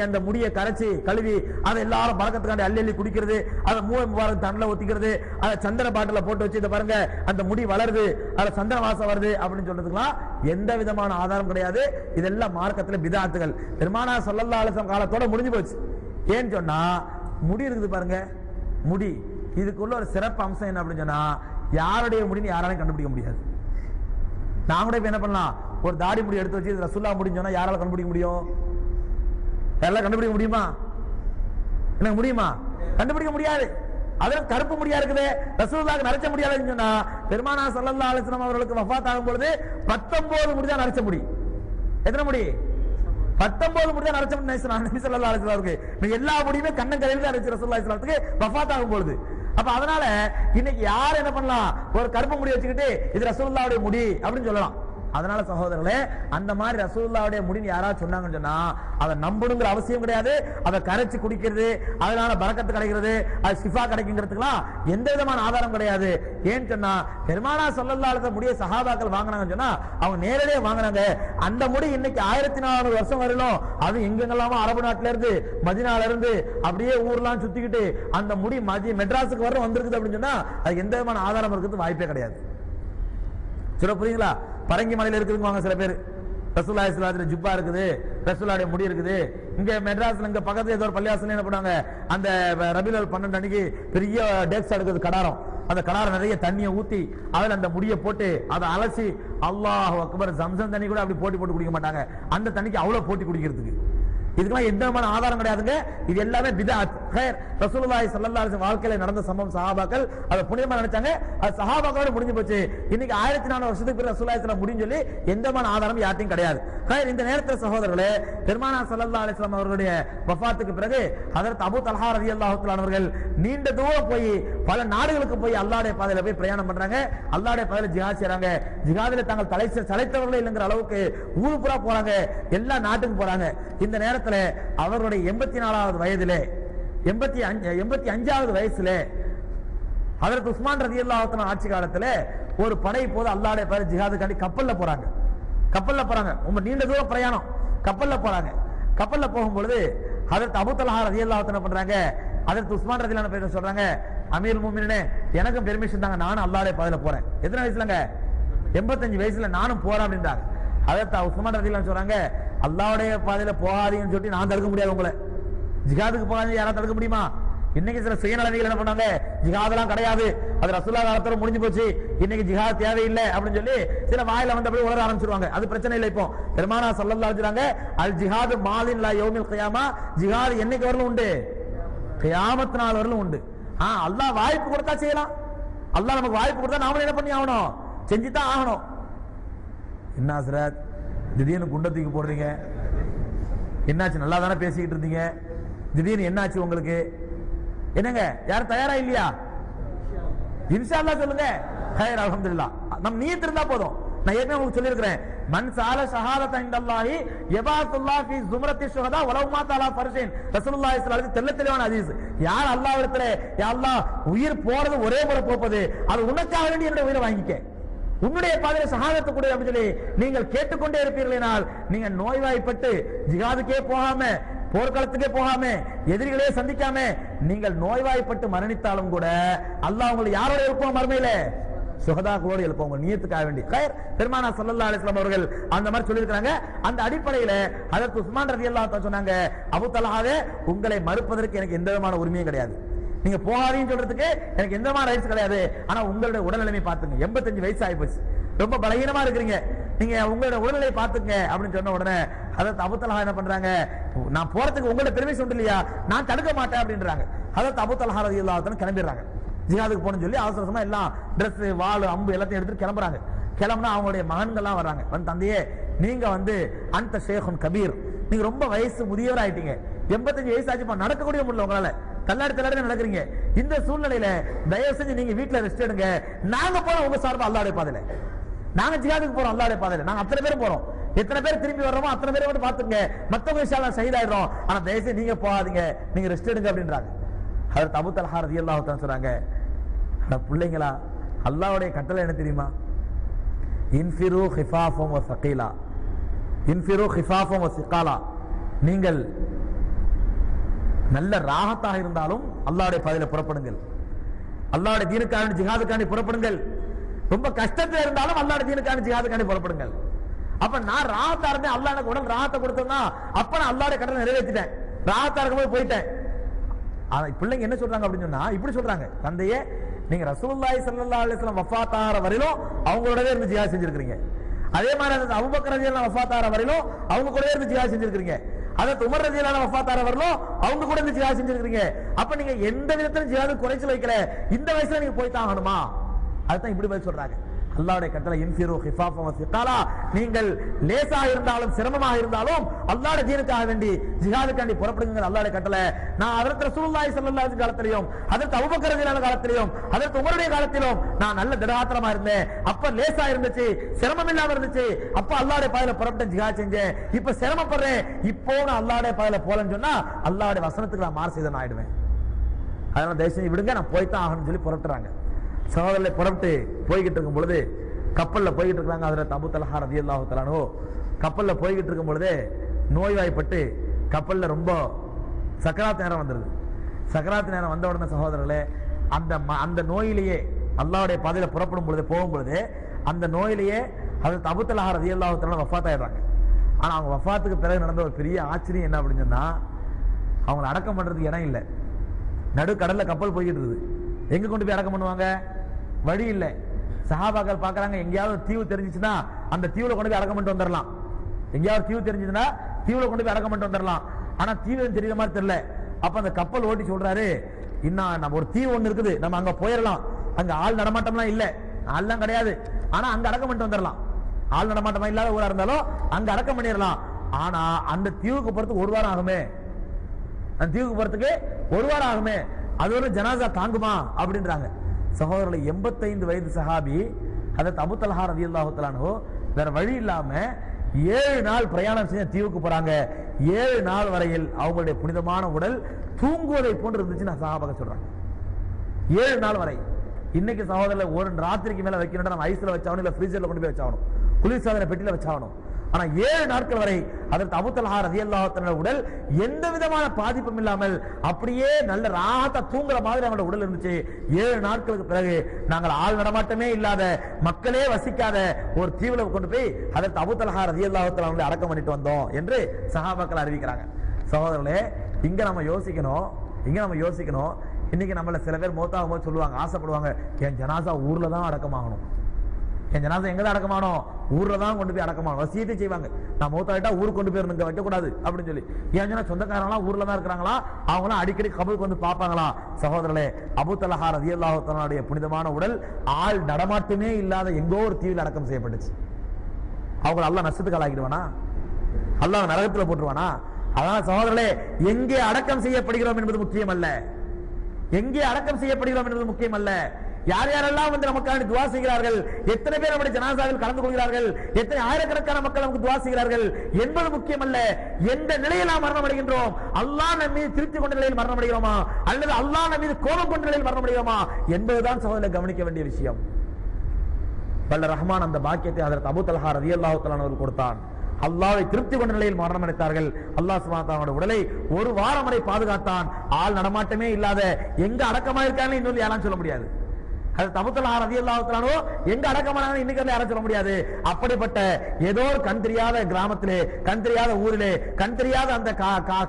அந்த முடியை கரைச்சி கழுவி அதை எல்லாரும் பழக்கத்துக்காண்டி அள்ளி அள்ளி குடிக்கிறது அதை மூவே முபாரக் தண்ணில ஊத்திக்கிறது அதை சந்தன பாட்டில போட்டு வச்சு இதை பாருங்க அந்த முடி வளருது அதுல சந்தன வாசம் வருது அப்படின்னு சொல்றதுக்குலாம் எந்த விதமான ஆதாரம் கிடையாது. இதெல்லாம் மார்க்கத்துல பிதாத்துகள். பெருமானார் ஸல்லல்லாஹு அலைஹி வஸல்லம் காலத்தோட முடிஞ்சு போச்சு. ஏன்னு சொன்னா முடி இருக்குது பாருங்க முடி இதுக்குள்ள ஒரு சிறப்பு அம்சம் என்ன அப்படின்னு சொன்னா யாருடைய முடின்னு யாராலையும் கண்டுபிடிக்க முடியாது. நான் கூட இப்ப என்ன பண்ணலாம் ஒரு தாடி முடி எடுத்து வச்சு ரசூலுல்லாஹ் முடின்னு சொன்னா யாரால கண்டுபிடிக்க முடியும்? யாரால கண்டுபிடிக்க முடியுமா? எனக்கு முடியுமா? கண்டுபிடிக்க முடியாது. அதற்கு கருப்பு முடியா இருக்குது ரசூலுல்லாஹ்க்கு நரைச்ச முடியாதுன்னு சொன்னா பெருமானார் ஸல்லல்லாஹு அலைஹி வஸல்லம் அவர்களுக்கு வஃபாத் ஆகும் பொழுது 19 முடி தான் நரைச்ச முடி. எத்தனை முடி? 19 முடி தான் நரைச்ச முடி. நபி ஸல்லல்லாஹு அலைஹி வஸல்லம் எல்லா முடியுமே கண்ணங்கரையில தான் நரைச்ச ரசூலுல்லாஹி ஸல்லல்லாஹு அலைஹி வஸல்லம் வஃபாத் ஆகும் பொழுது. அப்ப அதனால இன்னைக்கு யார் என்ன பண்ணலாம் ஒரு கருப்பு முடி வச்சுக்கிட்டு இது ரசூலுல்லாஹ்வுடைய முடி அப்படின்னு சொல்லலாம். அதனால சகோதரர்களே அந்த மாதிரி ரசூலுல்லாஹ்வுடைய முடின்னு யாராவது சொன்னாங்கன்னு சொன்னா அதை நம்பணுங்கிற அவசியம் கிடையாது. அதை கரைச்சு குடிக்கிறது அதனால பரக்கத்து கிடைக்கிறது அது ஷிஃபா கிடைக்குங்கிறதுக்குலாம் எந்த விதமான ஆதாரம் கிடையாது. ஏன்னு சொன்னா பெருமானார் ஸல்லல்லாஹு அலைஹி வஸல்லம் முடிய சஹாபாக்கள் வாங்கினாங்கன்னு சொன்னா அவங்க நேரடியாக வாங்கினாங்க. அந்த முடி இன்னைக்கு 1400 வருஷம் வரலும் அது எங்கெங்கெல்லாமோ அரபு நாட்டில இருந்து மதீனால இருந்து அப்படியே ஊர்லாம் சுத்திக்கிட்டு அந்த முடி மெட்ராஸுக்கு வர வந்திருக்குது அப்படின்னு சொன்னா அது எந்த விதமான ஆதாரம் இருக்கிறது வாய்ப்பே கிடையாது. சொல்ல புரியுங்களா? பரங்கி மலையில இருக்குதுங்க சில பேர் ரசூலுல்லாஹி ஸல்லல்லாஹு அலைஹி வஸல்லம் ஜுப்பா இருக்குது ரசூலுல்லாஹ்வுடைய முடி இருக்குது. இங்க மெட்ராஸ்ல இங்க பக்கத்துல ஏதோ ஒரு பள்ளியாசல என்ன பண்ணாங்க அந்த ரபீல் 12 அன்னைக்கு பெரிய டேக்ஸ் எடுக்குது கடாரம் அந்த கடாரம் நிறைய தண்ணியை ஊத்தி அதுல அந்த முடியை போட்டு அதை அலசி அல்லாஹ் அக்பர் ஜம்சம் தண்ணி கூட அப்படி போட்டு குடிக்க மாட்டாங்க. அந்த தண்ணிக்கு அவ்வளவு போட்டி குடிக்கிறதுக்கு இதுக்கெல்லாம் எந்த விதமான ஆதாரம் கிடையாதுங்க. இது எல்லாமே பித்அத். ரசூலுல்லாஹி ஸல்லல்லாஹு அலைஹி வஸல்லம் வாழ்க்கையில நடந்த சம்பவம் சஹாபாக்கள் அதை புனிதமா நினைச்சாங்க. அது சஹாபாக்களோட முடிஞ்சு போச்சு. இன்னைக்கு 1400 வருஷத்துக்கு பிறகு ரசூலுல்லாஹி ஸல்லல்லாஹு அலைஹி வஸல்லம் முடிஞ்சு சொல்லி எந்த விதமான ஆதாரம் யார்ட்டையும் கிடையாது. இந்த நேரத்தில் சகோதரர்களே பெருமானார் ஸல்லல்லாஹு அலைஹி வஸல்லம் அவர்களுடைய வஃபாத்துக்கு பிறகு ஹஜ்ரத் அபூ தல்ஹா ரலியல்லாஹு தஆலா அவர்கள் நீண்ட தூரம் போய் பல நாடுகளுக்கு போய் அல்லாஹ்வுடைய பாதையில போய் பிரயாணம் பண்றாங்க. அல்லாஹ்வுடைய பாதையில ஜிஹாத் செய்றாங்க. ஜிஹாதில தாங்கள் தலைத்தவர்களே இல்லைங்கிற அளவுக்கு ஊரு பூரா போறாங்க. எல்லா நாட்டுக்கு போறாங்க. இந்த நேரத்தில் அவருடைய 84வது வயதிலே 85வது வயசுல ஹஜ்ரத் உஸ்மான் ரலியல்லாஹு தஆலா ஆட்சி காலத்துல ஒரு படை போது அல்லாஹ்வுடைய பாதை ஜிஹாதுக்காண்டி கப்பல்ல போறாங்க. ரொம்ப நீண்ட தூரம் பிரயாணம் கப்பல்ல போறாங்க. கப்பல்ல போகும்பொழுது ஹஜ்ரத் அபூ தல்ஹா ரலியல்லாஹு தஆலா பண்றாங்க ஹஜ்ரத் உஸ்மான் ரலியல்லாஹு அன்ஹு சொல்றாங்க அமீருல் முஃமினீனே எனக்கும் பெர்மிஷன் தாங்க நானும் அல்லாஹ்வுடைய பாதையில போறேன். எத்தனை வயசுலங்க? 85 வயசுல நானும் போறேன் அப்படின்றாங்க. ஹஜ்ரத் உஸ்மான் ரலியல்லாஹு சொல்றாங்க அல்லாஹ்வுடைய பாதையில போகாதீங்கன்னு சொல்லி நான் தடுக்க முடியாது. உங்களை ஜிஹாதுக்கு போகாதீங்க யாராவது தடுக்க முடியுமா? இன்னைக்கு சில சுயநலவிகள் என்ன பண்ணாங்க ஜிஹாதெல்லாம் கிடையாது அது ரசூலுல்லாஹ் காலத்தோட முடிஞ்சு போச்சு இன்னைக்கு ஜிஹாத் தேவையில்லை அப்படின்னு சொல்லி சில வாயில வந்து அப்படியே உலர ஆரம்பிச்சிருவாங்க. அது பிரச்சனை இல்லை. இப்போ பெருமானார் ஸல்லல்லாஹு அலைஹி வஸல்லம் அல் ஜிஹாது மாலின் லா யௌமில் கியாமா ஜிஹாத் என்னைக்கு வரலும் உண்டு? கியாமத் நாள் வரலும் உண்டு. அல்லாஹ் வாய்ப்பு கொடுத்தா செய்யலாம். அல்லாஹ் நமக்கு வாய்ப்பு கொடுத்தா நாம என்ன பண்ணி ஆகணும்? செஞ்சுதான் ஆகணும். என்ன ஹஸ்ரத் திடீர்னு குண்டத்துக்கு போடுறீங்க? என்னாச்சு? நல்லா தானே பேசிக்கிட்டு இருந்தீங்க, திடீர்னு என்னாச்சு உங்களுக்கு? என்னங்க யாரும் தயாரா இல்லையா? இன்ஷா அல்லாஹ் சொல்லுங்க. ஹைர் அல்ஹம்துலில்லாஹ். நம்ம நியத் இருந்தா போதும். நான் ஏற்கனவே உங்களுக்கு சொல்லியிருக்கிறேன் மன் சால ஷஹாதத இன்தல்லாஹி யபாத்துல்லாஹ் ஃபீ ஸும்ரத்தி ஷுஹதா வலவ் மாத அலா ஃபர்ஷின் ரசூலுல்லாஹி ஸல்லல்லாஹு அலைஹி வஸல்லம் தெளிவான ஹதீஸ். யார் அல்லாஹ்விடத்திலே யா அல்லாஹ் உயிர் போறது ஒரே முறை போவது அது உனக்காக வேண்டி என்னுடைய உயிரை வாங்கிக்க உன்னுடைய பாதையில ஷஹாதத்து கொடு அப்படின்னு சொல்லி நீங்கள் கேட்டுக்கொண்டே இருப்பீர்களானால் நீங்க நோய்வாய்ப்பட்டு ஜிஹாதுக்கே போகாம போர்க்களத்துக்கே போகாம எதிரிகளே சந்திக்காம நீங்கள் நோய்வாய்ப்பட்டு மரணித்தாலும் கூட அல்லாஹ் உங்களை யாரோட இருப்போம்? மறுமையில சுஹதாக்களோடு எழுப்பவங்க நியத்துக்காக வேண்டி பெருமானார் ஸல்லல்லாஹு அலைஹி வஸல்லம் அவர்கள் அந்த மாதிரி சொல்லியிருக்காங்க. அந்த அடிப்படையில் ஹஜ்ரத் உஸ்மான் ரலியல்லாஹு தஆலா சொன்னாங்க, அபூ தல்ஹாவே உங்களை மறுப்பதற்கு எனக்கு எந்த விதமான உரிமையும் கிடையாது, நீங்க போகாதீங்கன்னு சொல்றதுக்கு எனக்கு எந்த விதமான ரைட்ஸ் கிடையாது. ஆனா உங்களுடைய உடல்நிலைமை பார்த்துங்க, 85 வயசு ஆயிப்போச்சு, ரொம்ப பலகீனமா இருக்கிறீங்க, நீங்க உங்களோட உடல்நிலை பார்த்துங்க அப்படின்னு சொன்ன உடனே ஹஜ்ரத் அபூ தல்ஹா என்ன பண்றாங்க, நான் போறதுக்கு உங்களோட பெர்மிஷன் உண்டு இல்லையா, நான் தடுக்க மாட்டேன் அப்படின்றாங்க. ஹஜ்ரத் அபூ தல்ஹா ரலியல்லாஹு தஆலா கிளம்பிடுறாங்க. ஜிஹாதுக்கு போகணும்னு சொல்லி அவசரமா எல்லாம் ட்ரெஸ் வாள் அம்பு எல்லாத்தையும் எடுத்துட்டு கிளம்புறாங்க. கிளம்புனா அவங்களுடைய மகன்கள்லாம் வர்றாங்க. வந்து தந்தையே, நீங்க வந்து அந்த ஷேகுன் கபீர், நீங்க ரொம்ப வயசு முதியவர் ஆயிட்டீங்க, 85 வயசு ஆச்சுப்பா, நடக்கக்கூடிய முடியல உங்களால, தள்ளாடி தள்ளாடி நடக்கிறீங்க. இந்த சூழ்நிலையில தயவு செஞ்சு நீங்க வீட்டுல ரெஸ்ட் எடுங்க, நாங்க போறோம் உங்க சார்பா அல்லாஹ்வுடைய பாதையில, நாங்க ஜிஹாதுக்கு போறோம் அல்லாஹ்வுடைய பாதையில, நாங்க அத்தனை பேரும் போறோம், எத்தனை பேர் திரும்பி வர்றோமோ அத்தனை பேரை மட்டும் பாத்துங்க, மத்தவங்க இன்ஷா அல்லாஹ் ஷஹீத் ஆயிடுறோம், ஆனா தயவு செஞ்சு நீங்க போகாதீங்க, நீங்க ரெஸ்ட் எடுங்க அப்படின்றாங்க. ஹஜ்ரத் அபூ தல்ஹா ரலியல்லாஹு தஆலா சொல்றாங்க, பிள்ளைங்களா, அல்லாஹ்வுடைய கட்டளை என்ன தெரியுமா, இன்ஃபிரு ஹிஃபாஃபம் வ ஸகீலா, இன்ஃபிரு ஹிஃபாஃபம் வ ஸிகாலா, நீங்கள் நல்ல ராஹத்தாக இருந்தாலும் அல்லாஹ்வுடைய பாதையில புறப்படுங்கள், அல்லாஹ்வுடைய தீனுக்கான ஜிஹாதுக்காண்டி புறப்படுங்கள், ரொம்ப கஷ்டத்துல இருந்தாலும் அல்லாஹ்வுடைய தீனுக்கான ஜிஹாதுக்காண்டி புறப்படுங்கள். அப்ப நான் ராஹத்தா இருந்தேன், அல்லாஹ் எனக்கு உடல் ராஹத்தை கொடுத்தா அப்ப நான் அல்லாஹ்வுடைய கட்டளை நிறைவேற்றிட்டேன், ராஹத்தா இருக்கும்போது போயிட்டேன். பிள்ளைங்க என்ன சொல்றாங்க அப்படின்னு சொன்னா, இப்படி சொல்றாங்க, தந்தையே நீங்க ரசூலுல்லாஹி ஸல்லல்லாஹு அலைஹி வஸல்லம் வஃபாத் ஆற வரையிலும் அவங்களோடவே இருந்து ஜிஹாத் செஞ்சிருக்கீங்க, அதே மாதிரி அபூபக்கர் ரலியல்லாஹு வஃபாத் ஆற வரையிலும் அவங்க கூடவே இருந்து ஜிஹாத் செஞ்சிருக்கீங்க, ஹஜ்ரத் உமர் ரலியல்லாஹு வஃபாத் ஆற வரையிலும் அவங்க கூட இருந்து ஜிஹாத் செஞ்சிருக்கீங்க, அப்ப நீங்க எந்த விதத்திலும் ஜிஹாத் குறைச்சு வைக்கல, இந்த வயசுல நீங்க போய் தான் ஆகணுமா, அதுதான் இப்படி போய் சொல்றாங்க. அல்லாஹ்வுடைய கட்டளை இன்ஃபிரு ஹிஃபாஃபம் வ ஸிகாலா, நீங்கள் லேசாக இருந்தாலும் சிரமமாக இருந்தாலும் அல்லாஹ்வுடைய தீனுக்காக வேண்டி ஜிஹாதுக்காண்டி புறப்படுங்க, அல்லாஹ்வுடைய கட்டளை. நான் ஹஜ்ரத் ரசூலுல்லாஹி ஸல்லல்லாஹு அலைஹி காலத்திலும் ஹஜ்ரத் அபூபக்கர் ரலியல்லாஹு காலத்திலும் ஹஜ்ரத் உமருடைய காலத்திலும் நான் நல்ல திடகாத்திரமா இருந்தேன், அப்ப லேசா இருந்துச்சு, சிரமம் இல்லாம இருந்துச்சு, அப்ப அல்லாஹ்வுடைய பாதையில புறப்பட்டு ஜிஹாத் செஞ்சேன், இப்ப சிரமப்படுறேன், இப்போ நான் அல்லாஹ்வுடைய பாதையில போலன்னு சொன்னா அல்லாஹ்வுடைய வசனத்துக்கு நான் மாறு செய்தவன் ஆயிடுவேன், அதனால தயவு செஞ்சு விடுங்க, நான் போய்தான் ஆகணும்னு சொல்லி புறப்படுறாங்க. சகோதரர்களை புறப்பட்டு போய்கிட்டு இருக்கும் பொழுது கப்பல்ல போய்கிட்டு இருக்காங்க. ஹஜ்ரத் அபூ தல்ஹா ரலியல்லாஹு தஆலா அன்ஹு கப்பல்ல போய்கிட்டு இருக்கும் பொழுது நோய்வாய்ப்பட்டு கப்பல்ல ரொம்ப சக்கராத் நேரம் வந்துருது. சக்கராத் நேரம் வந்த உடனே சகோதரர்களே, அந்த நோயிலேயே அல்லாஹ்வுடைய பாதையில புறப்படும் பொழுது போகும் பொழுது அந்த நோயிலேயே ஹஜ்ரத் அபூ தல்ஹா ரலியல்லாஹு தஆலா வஃபாத் ஆயிடுறாங்க. ஆனா அவங்க வஃபாத்துக்கு பிறகு நடந்த ஒரு பெரிய ஆச்சரியம் என்ன அப்படின்னு சொன்னா, அவங்களை அடக்கம் பண்றதுக்கு இடம் இல்லை, நடு கடல்ல கப்பல் போய்கிட்டு இருக்குது, எங்க கொண்டு போய் அடக்கம் பண்ணுவாங்க, வழி இல்லை. சஹாபாக்கள் பார்க்கறாங்க, எங்கேயாவது தீவு தெரிஞ்சிச்சுன்னா அந்த தீவுல கொண்டு போய் அடக்கம் பண்ணிட்டு வந்துடலாம், எங்கேயாவது தீவு தெரிஞ்சுச்சுன்னா தீவுல கொண்டு போய் அடக்கம் பண்ணிட்டு வந்துடலாம், ஆனா தீவு தெரியுற மாதிரி தெரியல. அப்ப அந்த கப்பல் ஓட்டி சொல்றாரு, இன்னும் நம்ம ஒரு தீவு ஒண்ணு இருக்குது, நம்ம அங்க போயிடலாம், அங்க ஆள் நடமாட்டம்லாம் இல்ல, ஆள்லாம் கிடையாது, ஆனா அங்க அடக்கம் பண்ணிட்டு வந்துடலாம், ஆள் நடமாட்டமா இல்லாத ஊரா இருந்தாலும் அங்க அடக்கம் பண்ணிடலாம், ஆனா அந்த தீவுக்கு போறதுக்கு ஒரு வாரம் ஆகுமே, அந்த தீவுக்கு போறதுக்கு ஒரு வாரம் ஆகுமே, அது ஒரு ஜனாசா தாங்குமா அப்படின்றாங்க. சகோதரர்களை 85 வயது சஹாபி ஹஜ்ரத் அபூ தல்ஹா ரலியல்லாஹு தஆலா அன்ஹு வேற வழி இல்லாம 7 நாள் பிரயாணம் செஞ்ச தீவுக்கு போறாங்க. 7 நாள் வரையில் அவங்களுடைய புனிதமான உடல் தூங்குவதை போன்று இருந்துச்சுன்னு சஹாபாக்கள் சொல்றாங்க. 7 நாள் வரை. இன்னைக்கு சகோதரர்களை ஒரு ராத்திரிக்கு மேல வைக்கணும்னா நம்ம ஐஸ்ல வச்சாகணும், இல்ல ஃப்ரீசர்ல கொண்டு போய் வச்சாகணும், குளிர்சாதன பெட்டியில வச்சாகணும். ஆனா 7 நாட்கள் வரை அதற்கு அபூ தல்ஹா ரலியல்லாஹு தஆலா உடல் எந்த விதமான பாதிப்பும் இல்லாமல் அப்படியே நல்ல ராஹத்தா தூங்குற மாதிரி அவங்களோட உடல் இருந்துச்சு. 7 நாட்களுக்கு பிறகு நாங்கள் ஆள் நடமாட்டமே இல்லாத, மக்களே வசிக்காத ஒரு தீவுல கொண்டு போய் அதற்கு அபூ தல்ஹா ரலியல்லாஹு தஆலா அடக்கம் பண்ணிட்டு வந்தோம் என்று சஹாபாக்கள் அறிவிக்கிறாங்க. சகோதரர்களே, இங்க நம்ம யோசிக்கணும், இன்னைக்கு நம்மள சில பேர் மௌத்தாகும் போது சொல்லுவாங்க, ஆசைப்படுவாங்க, என் ஜனாசா ஊர்ல தான் அடக்கமாகணும், என் ஜனாசா எங்க தான் அடக்கமானோம், ஊர்ல தான் கொண்டு போய் அடக்கமானோம், வசியத்தை செய்வாங்க, நான் மௌத்தாயிட்டா ஊருக்கு கொண்டு போய் இங்க வைக்கக்கூடாது அப்படின்னு சொல்லி. ஏன் சொந்தக்காரங்களாம் ஊர்ல தான் இருக்கிறாங்களா, அவங்களாம் அடிக்கடி கபருக்கு வந்து பார்ப்பாங்களா. சகோதரர்களே, அபூ தல்ஹா ரலியல்லாஹு தஆலாவுடைய புனிதமான உடல் ஆள் நடமாட்டமே இல்லாத எங்கோ ஒரு தீவில் அடக்கம் செய்யப்பட்டுச்சு. அவங்க அல்லாஹ் நஷ்டத்துக்கு ஆளாகிடுவானா, அல்லாஹ் நரகத்துல போட்டுருவானா? அதனால சகோதரர்களே, எங்கே அடக்கம் செய்யப்படுகிறோம் என்பது முக்கியம் அல்ல, எங்கே அடக்கம் செய்யப்படுகிறோம் என்பது முக்கியம் அல்ல. யார் யாரெல்லாம் வந்து நமக்கான துவா செய்கிறார்கள், எத்தனை பேர் நம்முடைய ஜனாசாவில் கலந்து கொள்கிறார்கள், எத்தனை ஆயிரக்கணக்கான மக்கள் நமக்கு துவா செய்கிறார்கள் என்பது முக்கியம் அல்ல. எந்த நிலையில் நாம் மரணம் அடைகின்றோம், அல்லாஹ் நம் மீது திருப்தி கொண்ட நிலையில் மரணம் அடைகிறோமா, அல்லது அல்லாஹ் நம் மீது கோபம் கொண்ட நிலையில் மரணம் அடைகிறோமா என்பதுதான் சகோதரர்களை கவனிக்க வேண்டிய விஷயம். வல்ல ரஹ்மான் அந்த பாக்கியத்தை ஹஜ்ரத் அபூ தல்ஹா ரலியல்லாஹு தஆலா அவர்கள் கொடுத்தான். அல்லாஹ்வை திருப்தி கொண்ட நிலையில் மரணம் அடைத்தார்கள். அல்லாஹ் சுப்ஹானஹு வ தஆலா உடலை ஒரு வாரம் வரை பாதுகாத்தான். ஆள் நடமாட்டமே இல்லாத, எங்க அடக்கமா இருக்காங்க இன்னொரு யாரும் சொல்ல முடியாது, அது அபூ ரலியல்லாஹு தஆலா எங்க அடக்கமானாங்க இன்னைக்கு யாரும் சொல்ல முடியாது. அப்படிப்பட்ட ஏதோ ஒரு கண் தெரியாத கிராமத்திலே, கண் தெரியாத ஊரிலே, கண் தெரியாத அந்த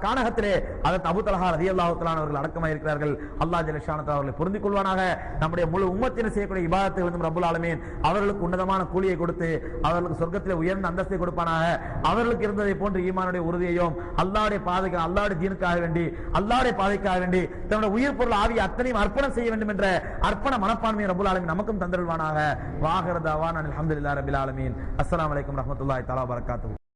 கானகத்திலே அது அபூ ரலியல்லாஹு தஆலா அவர்கள் அடக்கமாக இருக்கிறார்கள். அல்லாஹ் ஜல்ல ஷானஹு அவர்களை பொருந்திக் கொள்வானாக. நம்முடைய முழு உம்மத்தினர் செய்யக்கூடிய இபாதத்தை வந்து ரப்பல் ஆலமீன் அவர்களுக்கு உன்னதமான கூலியை கொடுத்து அவர்களுக்கு சொர்க்கத்திலே உயர்ந்த அந்தஸ்தை கொடுப்பானாக. அவர்களுக்கு இருந்ததை போன்று ஈமானுடைய உறுதியையும் அல்லாஹ்வுடைய பாதைக்கு, அல்லாஹ்வுடைய தீனுக்காக வேண்டி, அல்லாஹ்வுடைய பாதைக்காக வேண்டி தன்னுடைய உயிர் பொருள் ஆவி அத்தனையும் அர்ப்பணம் செய்ய வேண்டும் என்ற அர்ப்பண மனப்பான்மையை ரப்பல் ஆலமீன் நமக்கும் தந்தருள்வானாக. வாஹிரு தஅவானா அல்ஹம்துலில்லாஹி ரப்பில் ஆலமீன். அஸ்ஸலாமு அலைக்கும் வரஹ்மத்துல்லாஹி தஆலா வபரகாத்துஹு.